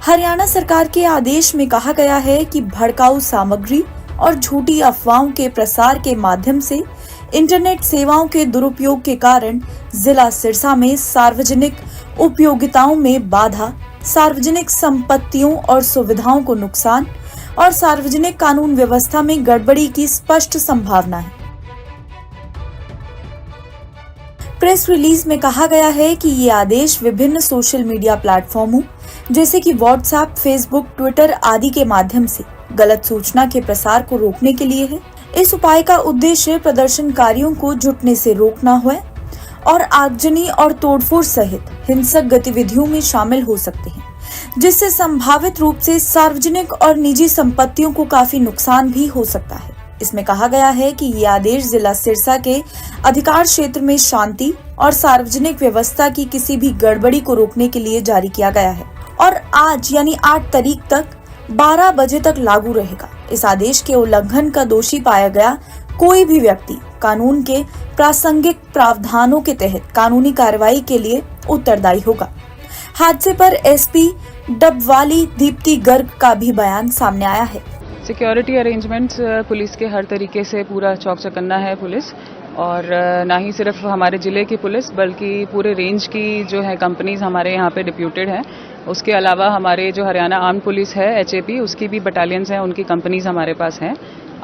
हरियाणा सरकार के आदेश में कहा गया है कि भड़काऊ सामग्री और झूठी अफवाहों के प्रसार के माध्यम से इंटरनेट सेवाओं के दुरुपयोग के कारण जिला सिरसा में सार्वजनिक उपयोगिताओं में बाधा, सार्वजनिक संपत्तियों और सुविधाओं को नुकसान और सार्वजनिक कानून व्यवस्था में गड़बड़ी की स्पष्ट संभावना है। प्रेस रिलीज में कहा गया है कि ये आदेश विभिन्न सोशल मीडिया प्लेटफॉर्मों जैसे कि व्हाट्सएप, फेसबुक, ट्विटर आदि के माध्यम से गलत सूचना के प्रसार को रोकने के लिए है। इस उपाय का उद्देश्य प्रदर्शनकारियों को जुटने से रोकना है और आगजनी और तोड़फोड़ सहित हिंसक गतिविधियों में शामिल हो सकते हैं, जिससे संभावित रूप से सार्वजनिक और निजी संपत्तियों को काफी नुकसान भी हो सकता है। इसमें कहा गया है कि ये आदेश जिला सिरसा के अधिकार क्षेत्र में शांति और सार्वजनिक व्यवस्था की किसी भी गड़बड़ी को रोकने के लिए जारी किया गया है और आज यानी 8 तारीख तक 12 बजे तक लागू रहेगा। इस आदेश के उल्लंघन का दोषी पाया गया कोई भी व्यक्ति कानून के प्रासंगिक प्रावधानों के तहत कानूनी कार्रवाई के लिए उत्तरदायी होगा। हादसे पर एसपी डबवाली दीप्ति गर्ग का भी बयान सामने आया है। सिक्योरिटी अरेंजमेंट्स पुलिस के हर तरीके से पूरा चौक चौकन्ना है पुलिस, और ना ही सिर्फ हमारे ज़िले की पुलिस बल्कि पूरे रेंज की जो है कंपनीज हमारे यहाँ पे डिप्यूटेड हैं। उसके अलावा हमारे जो हरियाणा आर्म्ड पुलिस है HAP, उसकी भी बटालियंस हैं, उनकी कंपनीज हमारे पास हैं।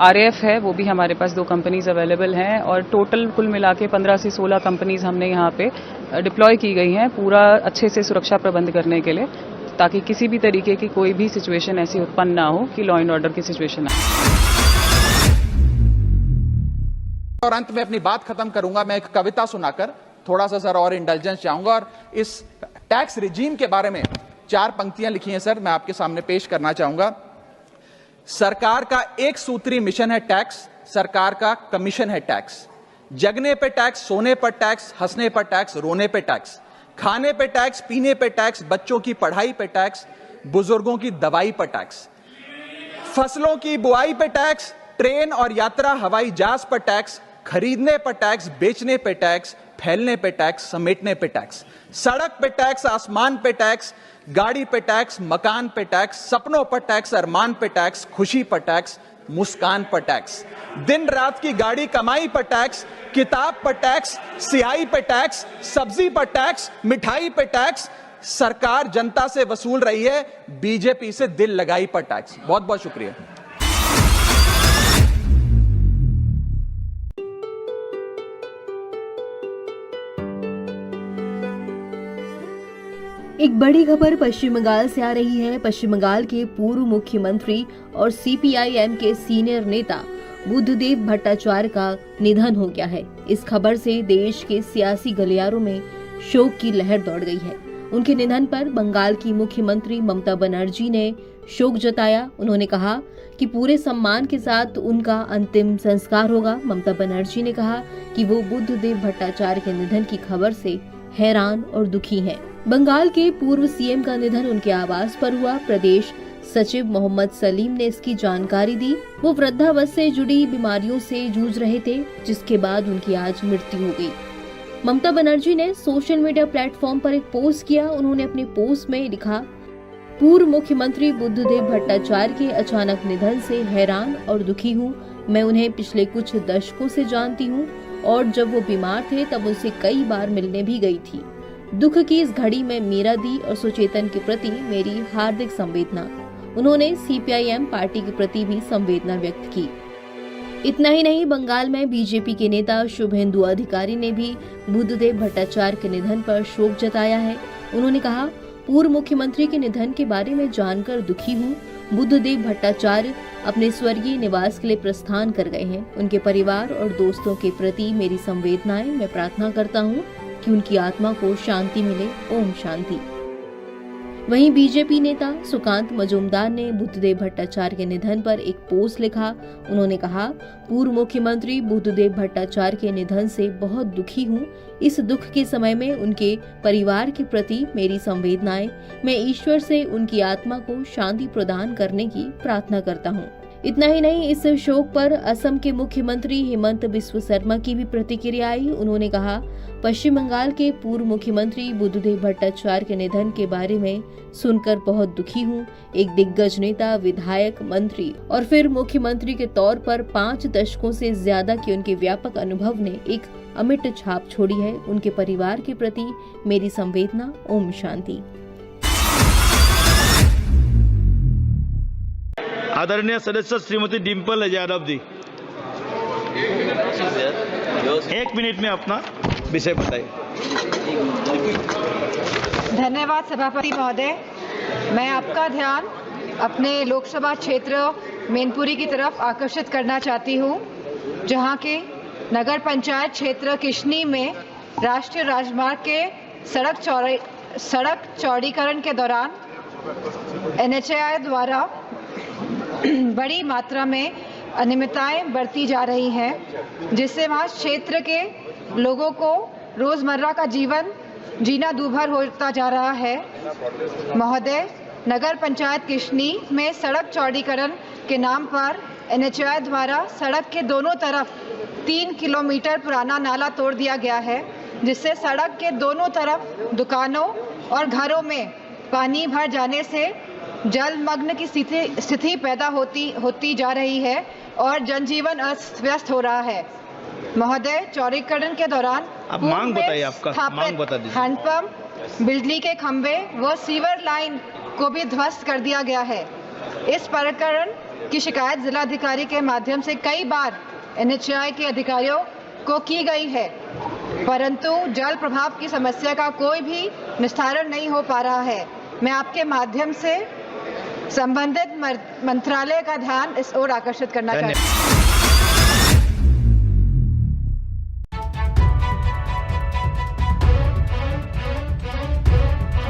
RAF है, वो भी हमारे पास 2 कंपनीज अवेलेबल हैं और टोटल कुल मिला के 15 से 16 कंपनीज हमने यहाँ पे डिप्लॉय की गई हैं पूरा अच्छे से सुरक्षा प्रबंध करने के लिए, ताकि किसी भी तरीके की कोई भी सिचुएशन ऐसी उत्पन्न ना हो कि लॉ एंड ऑर्डर की सिचुएशन आए। और अंत में अपनी बात खत्म करूंगा मैं एक कविता सुनाकर, थोड़ा सा सर और इंटेलिजेंस चाहूंगा। और इस टैक्स रिजीम के बारे में 4 पंक्तियां लिखी हैं सर, मैं आपके सामने पेश करना चाहूंगा। सरकार का एक सूत्री मिशन है टैक्स, सरकार का कमीशन है टैक्स। जगने पे टैक्स, सोने पर टैक्स, हंसने पर टैक्स, रोने पे टैक्स, खाने पे टैक्स, पीने पे टैक्स, बच्चों की पढ़ाई पे टैक्स, बुजुर्गों की दवाई पर टैक्स, फसलों की बुआई पे टैक्स, ट्रेन और यात्रा हवाई जहाज पर टैक्स, खरीदने पर टैक्स, बेचने पे टैक्स, फैलने पे टैक्स, समेटने पे टैक्स, सड़क पे टैक्स, आसमान पे टैक्स, गाड़ी पे टैक्स, मकान पे टैक्स, सपनों पर टैक्स, अरमान पे टैक्स, खुशी पर टैक्स, मुस्कान पर टैक्स, दिन रात की गाड़ी कमाई पर टैक्स, किताब पर टैक्स, सियाही पे टैक्स, सब्जी पर टैक्स, मिठाई पे टैक्स। सरकार जनता से वसूल रही है बीजेपी से दिल लगाई पर टैक्स। बहुत बहुत शुक्रिया। एक बड़ी खबर पश्चिम बंगाल से आ रही है। पश्चिम बंगाल के पूर्व मुख्यमंत्री और CPIM के सीनियर नेता बुद्धदेव भट्टाचार्य का निधन हो गया है। इस खबर से देश के सियासी गलियारों में शोक की लहर दौड़ गई है। उनके निधन पर बंगाल की मुख्यमंत्री ममता बनर्जी ने शोक जताया। उन्होंने कहा कि पूरे सम्मान के साथ उनका अंतिम संस्कार होगा। ममता बनर्जी ने कहा कि वो बुद्धदेव भट्टाचार्य के निधन की खबर से हैरान और दुखी हैं। बंगाल के पूर्व CM का निधन उनके आवास पर हुआ। प्रदेश सचिव मोहम्मद सलीम ने इसकी जानकारी दी। वो वृद्धावस्था से जुड़ी बीमारियों से जूझ रहे थे, जिसके बाद उनकी आज मृत्यु हो गई। ममता बनर्जी ने सोशल मीडिया प्लेटफॉर्म पर एक पोस्ट किया। उन्होंने अपने पोस्ट में लिखा, पूर्व मुख्यमंत्री बुद्धदेव भट्टाचार्य के अचानक निधन से हैरान और दुखी हूँ। मैं उन्हें पिछले कुछ दशकों से जानती हूँ और जब वो बीमार थे तब उनसे कई बार मिलने भी गई थी। दुख की इस घड़ी में मीरा दी और सुचेतन के प्रति मेरी हार्दिक संवेदना। उन्होंने CPIM पार्टी के प्रति भी संवेदना व्यक्त की। इतना ही नहीं, बंगाल में बीजेपी के नेता शुभेंदु अधिकारी ने भी बुद्धदेव भट्टाचार्य के निधन पर शोक जताया है। उन्होंने कहा, पूर्व मुख्यमंत्री के निधन के बारे में जानकर दुखी हूँ। बुद्धदेव भट्टाचार्य अपने स्वर्गीय निवास के लिए प्रस्थान कर गए हैं। उनके परिवार और दोस्तों के प्रति मेरी संवेदनाएं। मैं प्रार्थना करता हूँ कि उनकी आत्मा को शांति मिले। ओम शांति। वहीं बीजेपी नेता सुकांत मजूमदार ने बुद्धदेव भट्टाचार्य के निधन पर एक पोस्ट लिखा। उन्होंने कहा, पूर्व मुख्यमंत्री बुद्धदेव भट्टाचार्य के निधन से बहुत दुखी हूँ। इस दुख के समय में उनके परिवार के प्रति मेरी संवेदनाएं, मैं ईश्वर से उनकी आत्मा को शांति प्रदान करने की प्रार्थना करता हूँ। इतना ही नहीं, इस शोक पर असम के मुख्यमंत्री हेमंत बिस्व शर्मा की भी प्रतिक्रिया आई। उन्होंने कहा, पश्चिम बंगाल के पूर्व मुख्यमंत्री बुद्धदेव भट्टाचार्य के निधन के बारे में सुनकर बहुत दुखी हूँ। एक दिग्गज नेता, विधायक, मंत्री और फिर मुख्यमंत्री के तौर पर 5 दशकों से ज्यादा के उनके व्यापक अनुभव ने एक अमिट छाप छोड़ी है। उनके परिवार के प्रति मेरी संवेदना। ओम शांति। आदरणीय सदस्य श्रीमती डिम्पल यादव जी, 1 मिनट में अपना विषय बताइए। धन्यवाद सभापति महोदय। मैं आपका ध्यान अपने लोकसभा क्षेत्र मैनपुरी की तरफ आकर्षित करना चाहती हूँ, जहाँ के नगर पंचायत क्षेत्र किशनी में राष्ट्रीय राजमार्ग के सड़क चौड़ीकरण के दौरान NHAI द्वारा बड़ी मात्रा में अनियमितताएं बरती जा रही हैं, जिससे वहाँ क्षेत्र के लोगों को रोजमर्रा का जीवन जीना दूभर होता जा रहा है। महोदय, नगर पंचायत किशनी में सड़क चौड़ीकरण के नाम पर NHAI द्वारा सड़क के दोनों तरफ 3 किलोमीटर पुराना नाला तोड़ दिया गया है, जिससे सड़क के दोनों तरफ दुकानों और घरों में पानी भर जाने से जलमग्न की स्थिति पैदा होती जा रही है और जनजीवन अस्त व्यस्त हो रहा है। महोदय, चौड़ीकरण के दौरान आप मांग बताइए, आपका मांग बता दीजिए। हैंडपंप, बिजली के खंभे व सीवर लाइन को भी ध्वस्त कर दिया गया है। इस प्रकरण की शिकायत जिलाधिकारी के माध्यम से कई बार NHAI के अधिकारियों को की गई है, परंतु जल प्रभाव की समस्या का कोई भी निस्तारण नहीं हो पा रहा है। मैं आपके माध्यम से संबंधित मंत्रालय का ध्यान इस ओर आकर्षित करना चाहती हूँ।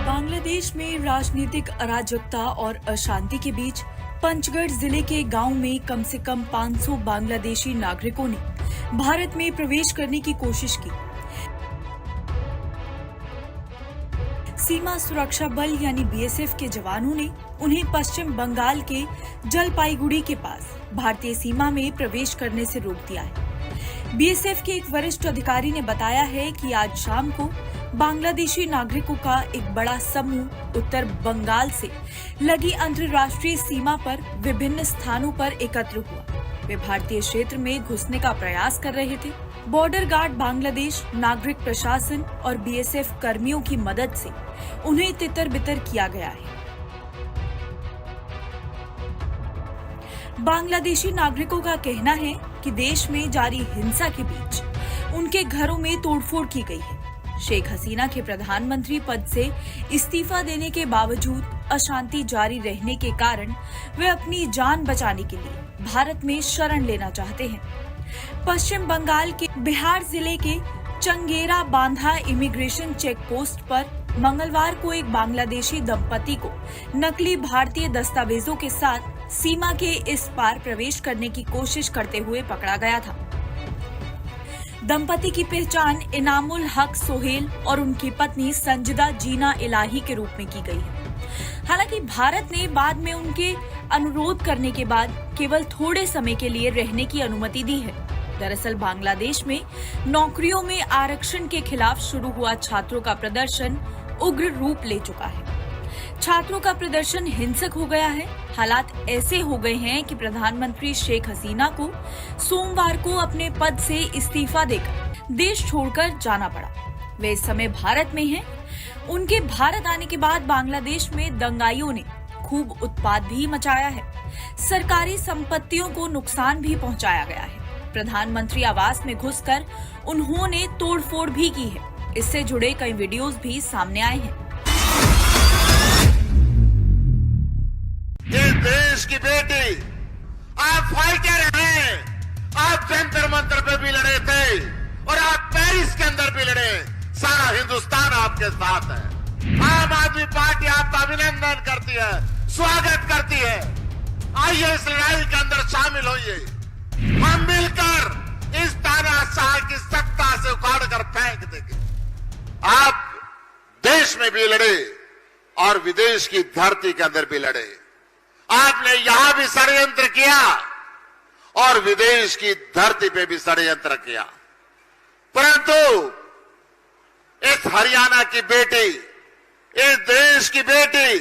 बांग्लादेश में राजनीतिक अराजकता और अशांति के बीच पंचगढ़ जिले के गांव में कम से कम 500 बांग्लादेशी नागरिकों ने भारत में प्रवेश करने की कोशिश की। सीमा सुरक्षा बल यानी BSF के जवानों ने उन्हें पश्चिम बंगाल के जलपाईगुड़ी के पास भारतीय सीमा में प्रवेश करने से रोक दिया है। BSF के एक वरिष्ठ अधिकारी ने बताया है कि आज शाम को बांग्लादेशी नागरिकों का एक बड़ा समूह उत्तर बंगाल से लगी अंतर्राष्ट्रीय सीमा पर विभिन्न स्थानों पर एकत्र हुआ। वे भारतीय क्षेत्र में घुसने का प्रयास कर रहे थे। बॉर्डर गार्ड बांग्लादेश, नागरिक प्रशासन और BSF कर्मियों की मदद से उन्हें तितर-बितर किया गया है। बांग्लादेशी नागरिकों का कहना है कि देश में जारी हिंसा के बीच उनके घरों में तोड़फोड़ की गई है। शेख हसीना के प्रधानमंत्री पद से इस्तीफा देने के बावजूद अशांति जारी रहने के कारण वे अपनी जान बचाने के लिए भारत में शरण लेना चाहते हैं। पश्चिम बंगाल के बिहार जिले के चंगेरा बांधा इमिग्रेशन चेक पोस्ट पर मंगलवार को एक बांग्लादेशी दंपति को नकली भारतीय दस्तावेजों के साथ सीमा के इस पार प्रवेश करने की कोशिश करते हुए पकड़ा गया था। दंपति की पहचान इनामुल हक सोहेल और उनकी पत्नी संजिदा जीना इलाही के रूप में की गई है। हालांकि भारत ने बाद में उनके अनुरोध करने के बाद केवल थोड़े समय के लिए रहने की अनुमति दी है। दरअसल बांग्लादेश में नौकरियों में आरक्षण के खिलाफ शुरू हुआ छात्रों का प्रदर्शन उग्र रूप ले चुका है। छात्रों का प्रदर्शन हिंसक हो गया है। हालात ऐसे हो गए हैं कि प्रधानमंत्री शेख हसीना को सोमवार को अपने पद से इस्तीफा देकर देश छोड़कर जाना पड़ा। वे इस समय भारत में हैं। उनके भारत आने के बाद बांग्लादेश में दंगाइयों ने खूब उत्पात भी मचाया है। सरकारी संपत्तियों को नुकसान भी पहुंचाया गया है। प्रधानमंत्री आवास में घुसकर उन्होंने तोड़फोड़ भी की है। इससे जुड़े कई वीडियोस भी सामने आए हैं। ये देश की बेटी, आप फाइटर हैं। आप जंतर मंतर पे भी लड़े थे और आप पेरिस के अंदर भी लड़े। सारा हिंदुस्तान आपके साथ है। आम आदमी पार्टी आपका अभिनंदन करती है, स्वागत करती है। आइए इस लड़ाई के अंदर शामिल होइए। हम मिलकर इस तानाशाह की सत्ता से उखाड़ कर फेंक देंगे। आप देश में भी लड़े और विदेश की धरती के अंदर भी लड़े। आपने यहां भी षड्यंत्र किया और विदेश की धरती पे भी षड्यंत्र किया, परंतु इस हरियाणा की बेटी, इस देश की बेटी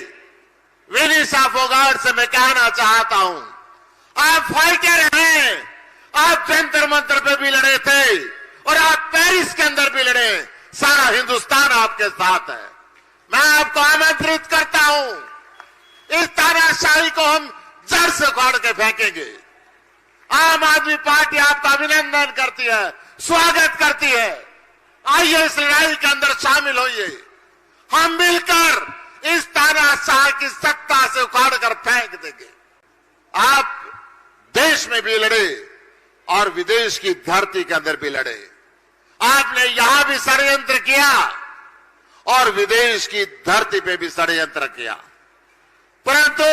विनीशा फोगाट से मैं कहना चाहता हूं, आप फाइटर हैं। आप जंतर मंतर पे भी लड़े थे और आप पेरिस के अंदर भी लड़े। सारा हिंदुस्तान आपके साथ है। मैं आपको आमंत्रित करता हूं, इस तानाशाही को हम जड़ से उखाड़ के फेंकेंगे। आम आदमी पार्टी आपका अभिनंदन करती है, स्वागत करती है। आइए इस लड़ाई के अंदर शामिल होइए। हम मिलकर इस तानाशाह की सत्ता से उखाड़ कर फेंक देंगे। आप देश में भी लड़े और विदेश की धरती के अंदर भी लड़े। आपने यहां भी षड्यंत्र किया और विदेश की धरती पे भी षड्यंत्र किया, परंतु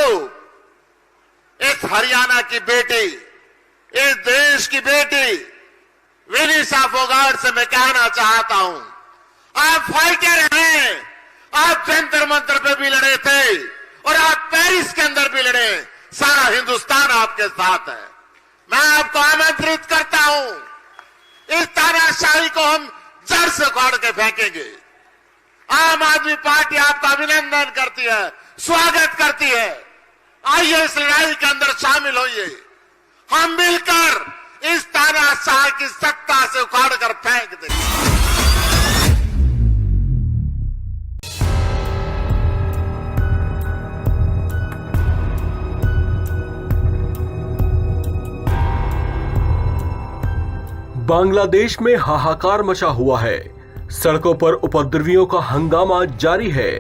इस हरियाणा की बेटी, इस देश की बेटी विनीशा फोगाट से मैं कहना चाहता हूं, आप फाइटर हैं। आप जंतर मंतर पे भी लड़े थे और आप पेरिस के अंदर भी लड़े। सारा हिंदुस्तान आपके साथ है। मैं आपको आमंत्रित करता हूं, इस तानाशाही को हम जड़ से उखाड़ के फेंकेंगे। आम आदमी पार्टी आपका अभिनंदन करती है, स्वागत करती है। आइए इस लड़ाई के अंदर शामिल होइए। हम मिलकर इस तानाशाह की सत्ता से उखाड़ कर फेंक देंगे। बांग्लादेश में हाहाकार मचा हुआ है। सड़कों पर उपद्रवियों का हंगामा जारी है।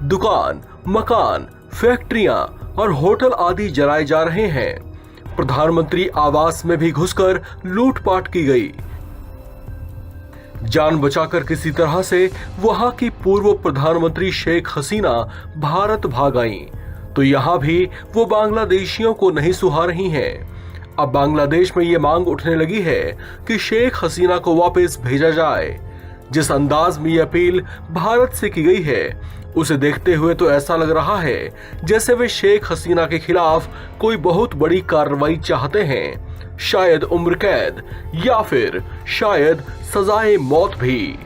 दुकान, मकान, फैक्ट्रियां और होटल आदि जलाए जा रहे हैं। प्रधानमंत्री आवास में भी घुसकर लूटपाट की गई। जान बचाकर किसी तरह से वहां की पूर्व प्रधानमंत्री शेख हसीना भारत भाग आईं, तो यहां भी वो बांग्लादेशियों को नहीं सुहा रही हैं। अब बांग्लादेश में ये मांग उठने लगी है कि शेख हसीना को वापस भेजा जाए। जिस अंदाज में ये अपील भारत से की गई है, उसे देखते हुए तो ऐसा लग रहा है जैसे वे शेख हसीना के खिलाफ कोई बहुत बड़ी कार्रवाई चाहते हैं, शायद उम्र कैद या फिर शायद सजाए मौत भी।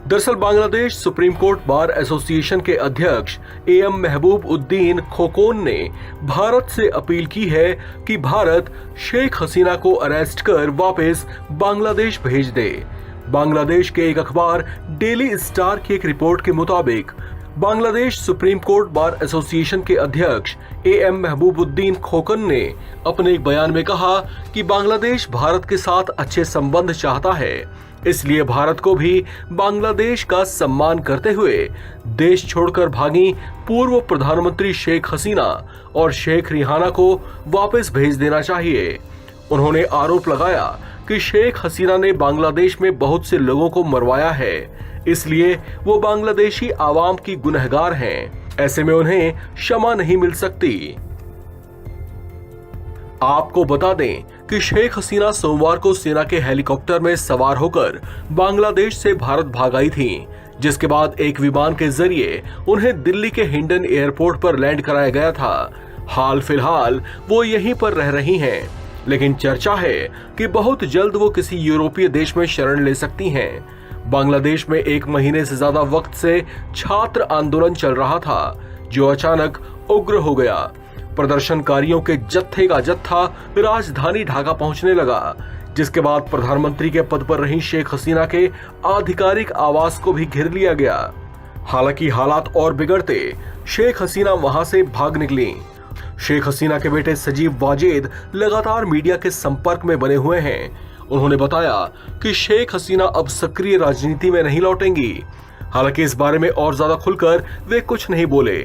दरअसल Bangladesh supreme court bar association के अध्यक्ष एएम महबूब उद्दीन खोकोन ने भारत से अपील की है कि भारत शेख हसीना को अरेस्ट कर वापस बांग्लादेश भेज दे। बांग्लादेश के एक अखबार डेली स्टार की एक रिपोर्ट के मुताबिक Bangladesh supreme court bar association के अध्यक्ष एएम महबूबुद्दीन खोकन ने अपने एक बयान में कहा कि बांग्लादेश भारत के साथ अच्छे संबंध चाहता है, इसलिए भारत को भी बांग्लादेश का सम्मान करते हुए देश छोड़कर भागी पूर्व प्रधानमंत्री शेख हसीना और शेख रिहाना को वापस भेज देना चाहिए। उन्होंने आरोप लगाया कि शेख हसीना ने बांग्लादेश में बहुत से लोगों को मरवाया है, इसलिए वो बांग्लादेशी आवाम की गुनहगार हैं। ऐसे में उन्हें क्षमा नहीं मिल सकती। आपको बता दें कि शेख हसीना सोमवार को सेना के हेलीकॉप्टर में सवार होकर बांग्लादेश से भारत भाग आई थी, जिसके बाद एक विमान के जरिए उन्हें दिल्ली के हिंडन एयरपोर्ट पर लैंड कराया गया था। हाल फिलहाल वो यहीं पर रह रही हैं, लेकिन चर्चा है कि बहुत जल्द वो किसी यूरोपीय देश में शरण ले सकती हैं। बांग्लादेश में 1 महीने से ज्यादा वक्त से छात्र आंदोलन चल रहा था, जो अचानक उग्र हो गया। प्रदर्शनकारियों के जत्थे का जत्था राजधानी ढाका पहुंचने लगा, जिसके बाद प्रधानमंत्री के पद पर रही शेख हसीना के आधिकारिक आवास को भी घेर लिया गया। हालांकि हालात और बिगड़ते शेख हसीना वहां से भाग निकली। शेख हसीना के बेटे सजीब वाजेद लगातार मीडिया के संपर्क में बने हुए हैं। उन्होंने बताया कि शेख हसीना अब सक्रिय राजनीति में नहीं लौटेंगी। हालांकि इस बारे में और ज्यादा खुलकर वे कुछ नहीं बोले।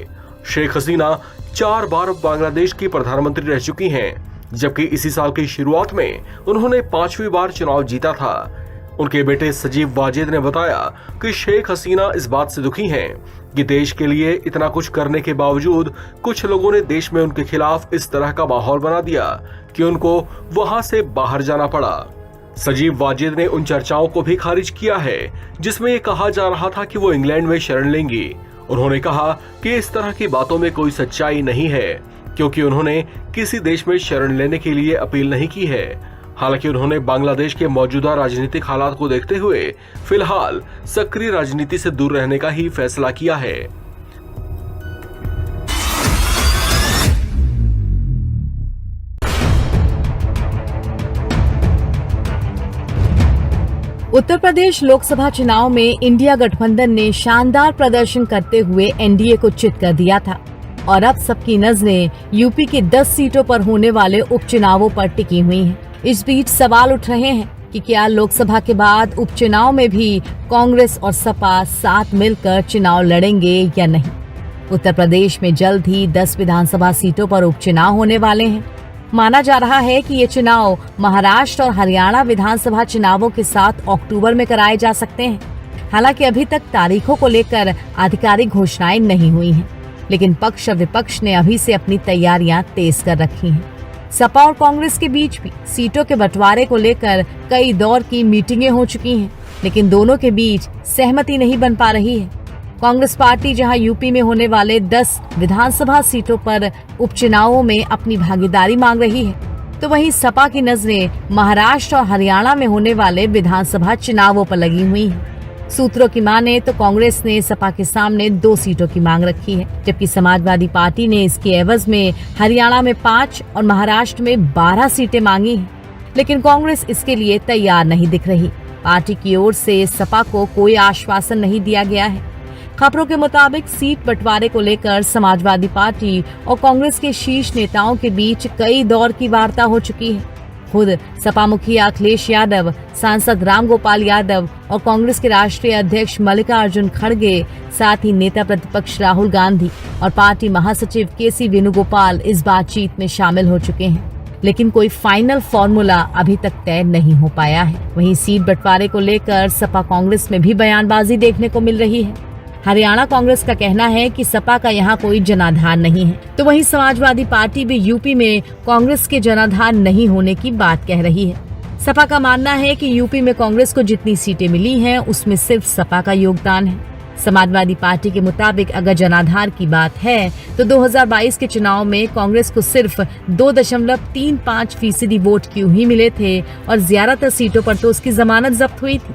शेख हसीना 4 बार बांग्लादेश की प्रधानमंत्री रह चुकी हैं, जबकि इसी साल की शुरुआत में उन्होंने 5वीं बार चुनाव जीता था। उनके बेटे सजीव वाजिद ने बताया कि शेख हसीना इस बात से दुखी हैं कि देश के लिए इतना कुछ करने के बावजूद कुछ लोगों ने देश में उनके खिलाफ इस तरह का माहौल बना दिया कि उनको वहां से बाहर जाना पड़ा। सजीव वाजिद ने उन चर्चाओं को भी खारिज किया है जिसमें ये कहा जा रहा था कि वो इंग्लैंड में शरण लेंगी। उन्होंने कहा कि इस तरह की बातों में कोई सच्चाई नहीं है, क्योंकि उन्होंने किसी देश में शरण लेने के लिए अपील नहीं की है। हालांकि उन्होंने बांग्लादेश के मौजूदा राजनीतिक हालात को देखते हुए फिलहाल सक्रिय राजनीति से दूर रहने का ही फैसला किया है। उत्तर प्रदेश लोकसभा चुनाव में इंडिया गठबंधन ने शानदार प्रदर्शन करते हुए एनडीए को चित कर दिया था और अब सबकी नजरें यूपी की 10 सीटों पर होने वाले उपचुनावों पर टिकी हुई हैं। इस बीच सवाल उठ रहे हैं कि क्या लोकसभा के बाद उपचुनाव में भी कांग्रेस और सपा साथ मिलकर चुनाव लड़ेंगे या नहीं। उत्तर प्रदेश में जल्द ही 10 विधानसभा सीटों पर उपचुनाव होने वाले हैं। माना जा रहा है कि ये चुनाव महाराष्ट्र और हरियाणा विधानसभा चुनावों के साथ अक्टूबर में कराए जा सकते हैं। हालांकि अभी तक तारीखों को लेकर आधिकारिक घोषणाएं नहीं हुई हैं, लेकिन पक्ष और विपक्ष ने अभी से अपनी तैयारियां तेज कर रखी हैं। सपा और कांग्रेस के बीच भी सीटों के बंटवारे को लेकर कई दौर की मीटिंगें हो चुकी हैं, लेकिन दोनों के बीच सहमति नहीं बन पा रही है। कांग्रेस पार्टी जहां यूपी में होने वाले 10 विधानसभा सीटों पर उपचुनावों में अपनी भागीदारी मांग रही है, तो वहीं सपा की नजरें महाराष्ट्र और हरियाणा में होने वाले विधानसभा चुनावों पर लगी हुई हैं। सूत्रों की माने तो कांग्रेस ने सपा के सामने 2 सीटों की मांग रखी है, जबकि समाजवादी पार्टी ने इसके एवज में हरियाणा में 5 और महाराष्ट्र में 12 सीटें मांगी हैं। लेकिन कांग्रेस इसके लिए तैयार नहीं दिख रही। पार्टी की ओर से सपा को कोई आश्वासन नहीं दिया गया है। खबरों के मुताबिक सीट बंटवारे को लेकर समाजवादी पार्टी और कांग्रेस के शीर्ष नेताओं के बीच कई दौर की वार्ता हो चुकी है। खुद सपा मुखिया अखिलेश यादव, सांसद रामगोपाल यादव और कांग्रेस के राष्ट्रीय अध्यक्ष मल्लिकार्जुन खड़गे, साथ ही नेता प्रतिपक्ष राहुल गांधी और पार्टी महासचिव केसी वेणुगोपाल इस बातचीत में शामिल हो चुके हैं, लेकिन कोई फाइनल फॉर्मूला अभी तक तय नहीं हो पाया है। वहीं सीट बंटवारे को लेकर सपा कांग्रेस में भी बयानबाजी देखने को मिल रही है। हरियाणा कांग्रेस का कहना है कि सपा का यहाँ कोई जनाधार नहीं है, तो वहीं समाजवादी पार्टी भी यूपी में कांग्रेस के जनाधार नहीं होने की बात कह रही है। सपा का मानना है कि यूपी में कांग्रेस को जितनी सीटें मिली हैं, उसमें सिर्फ सपा का योगदान है। समाजवादी पार्टी के मुताबिक अगर जनाधार की बात है तो 2022 के चुनाव में कांग्रेस को सिर्फ 2.35% वोट क्यों ही मिले थे और ज्यादातर सीटों पर तो उसकी जमानत जब्त हुई थी।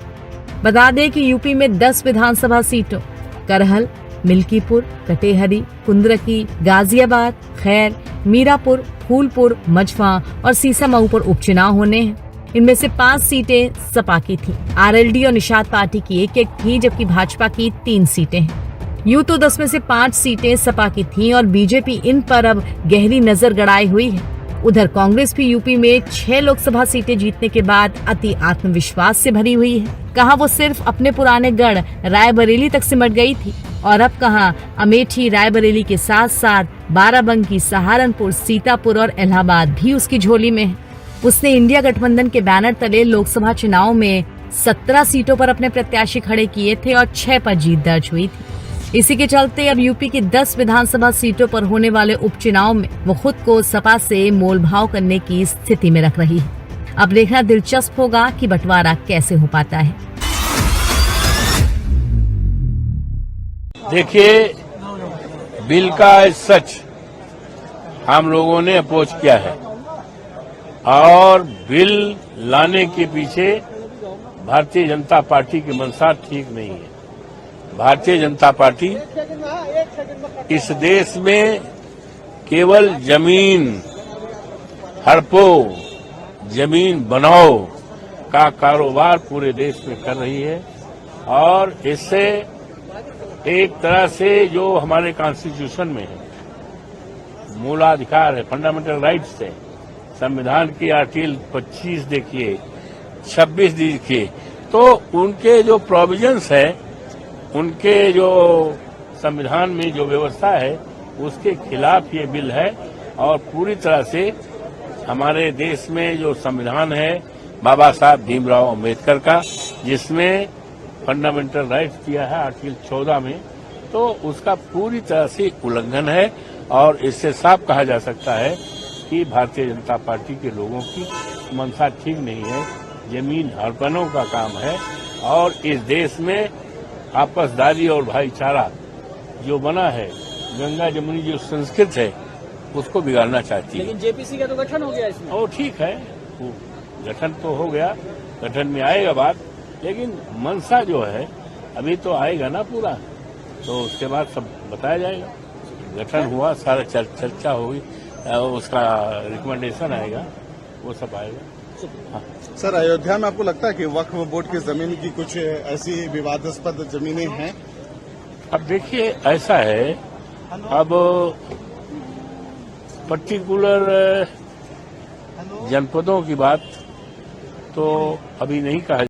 बता दें कि यूपी में 10 विधानसभा सीटों करहल, मिल्कीपुर, कटेहरी, कुंद्रकी, गाजियाबाद, खैर, मीरापुर, फूलपुर, मजफा और सीसामऊ पर उपचुनाव होने हैं। इनमें से 5 सीटें सपा की थी। आरएलडी और निषाद पार्टी की 1-1 थी, जबकि भाजपा की 3 सीटें हैं। यूं तो 10 में से 5 सीटें सपा की थीं और बीजेपी इन पर अब गहरी नजर गड़ाए हुई है। उधर कांग्रेस भी यूपी में 6 लोकसभा सीटें जीतने के बाद अति आत्मविश्वास से भरी हुई है। कहां वो सिर्फ अपने पुराने गढ़ रायबरेली तक सिमट गई थी और अब कहां अमेठी, रायबरेली के साथ साथ बाराबंकी, सहारनपुर, सीतापुर और इलाहाबाद भी उसकी झोली में है। उसने इंडिया गठबंधन के बैनर तले लोकसभा चुनाव में 17 सीटों पर अपने प्रत्याशी खड़े किए थे और 6 पर जीत दर्ज हुई थी। इसी के चलते अब यूपी की 10 विधानसभा सीटों पर होने वाले उपचुनाव में वो खुद को सपा से मोलभाव करने की स्थिति में रख रही है। अब देखना दिलचस्प होगा कि बंटवारा कैसे हो पाता है। देखिए, बिल का सच हम लोगों ने अपोज किया है और बिल लाने के पीछे भारतीय जनता पार्टी की मंशा ठीक नहीं है। भारतीय जनता पार्टी इस देश में केवल जमीन हड़पो, जमीन बनाओ का कारोबार पूरे देश में कर रही है और इससे एक तरह से जो हमारे कॉन्स्टिट्यूशन में है, मूलाधिकार है, फंडामेंटल राइट्स है, संविधान की आर्टिकल 25 देखिए, 26 देखिए, तो उनके जो प्रोविजंस है, उनके जो संविधान में जो व्यवस्था है, उसके खिलाफ ये बिल है और पूरी तरह से हमारे देश में जो संविधान है बाबा साहब भीमराव अम्बेडकर का, जिसमें फंडामेंटल राइट्स दिया है आर्टिकल 14 में, तो उसका पूरी तरह से उल्लंघन है। और इससे साफ कहा जा सकता है कि भारतीय जनता पार्टी के लोगों की मंशा ठीक नहीं है, जमीन हड़पनों का काम है और इस देश में आपसदारी और भाईचारा जो बना है, गंगा जमुनी जो संस्कृत है, उसको बिगाड़ना चाहती है। लेकिन जेपीसी का तो गठन हो गया इसमें। और ठीक है, वो गठन तो हो गया, गठन में आएगा बात, लेकिन मंशा जो है अभी तो आएगा ना पूरा, तो उसके बाद सब बताया जाएगा। गठन हुआ, सारा चर्चा होगी, उसका रिकमेंडेशन आएगा, वो सब आएगा। हाँ। सर, अयोध्या में आपको लगता है कि वक्फ बोर्ड की जमीन की कुछ ऐसी विवादास्पद जमीनें हैं? अब देखिए, ऐसा है, अब पर्टिकुलर जनपदों की बात तो अभी नहीं कहा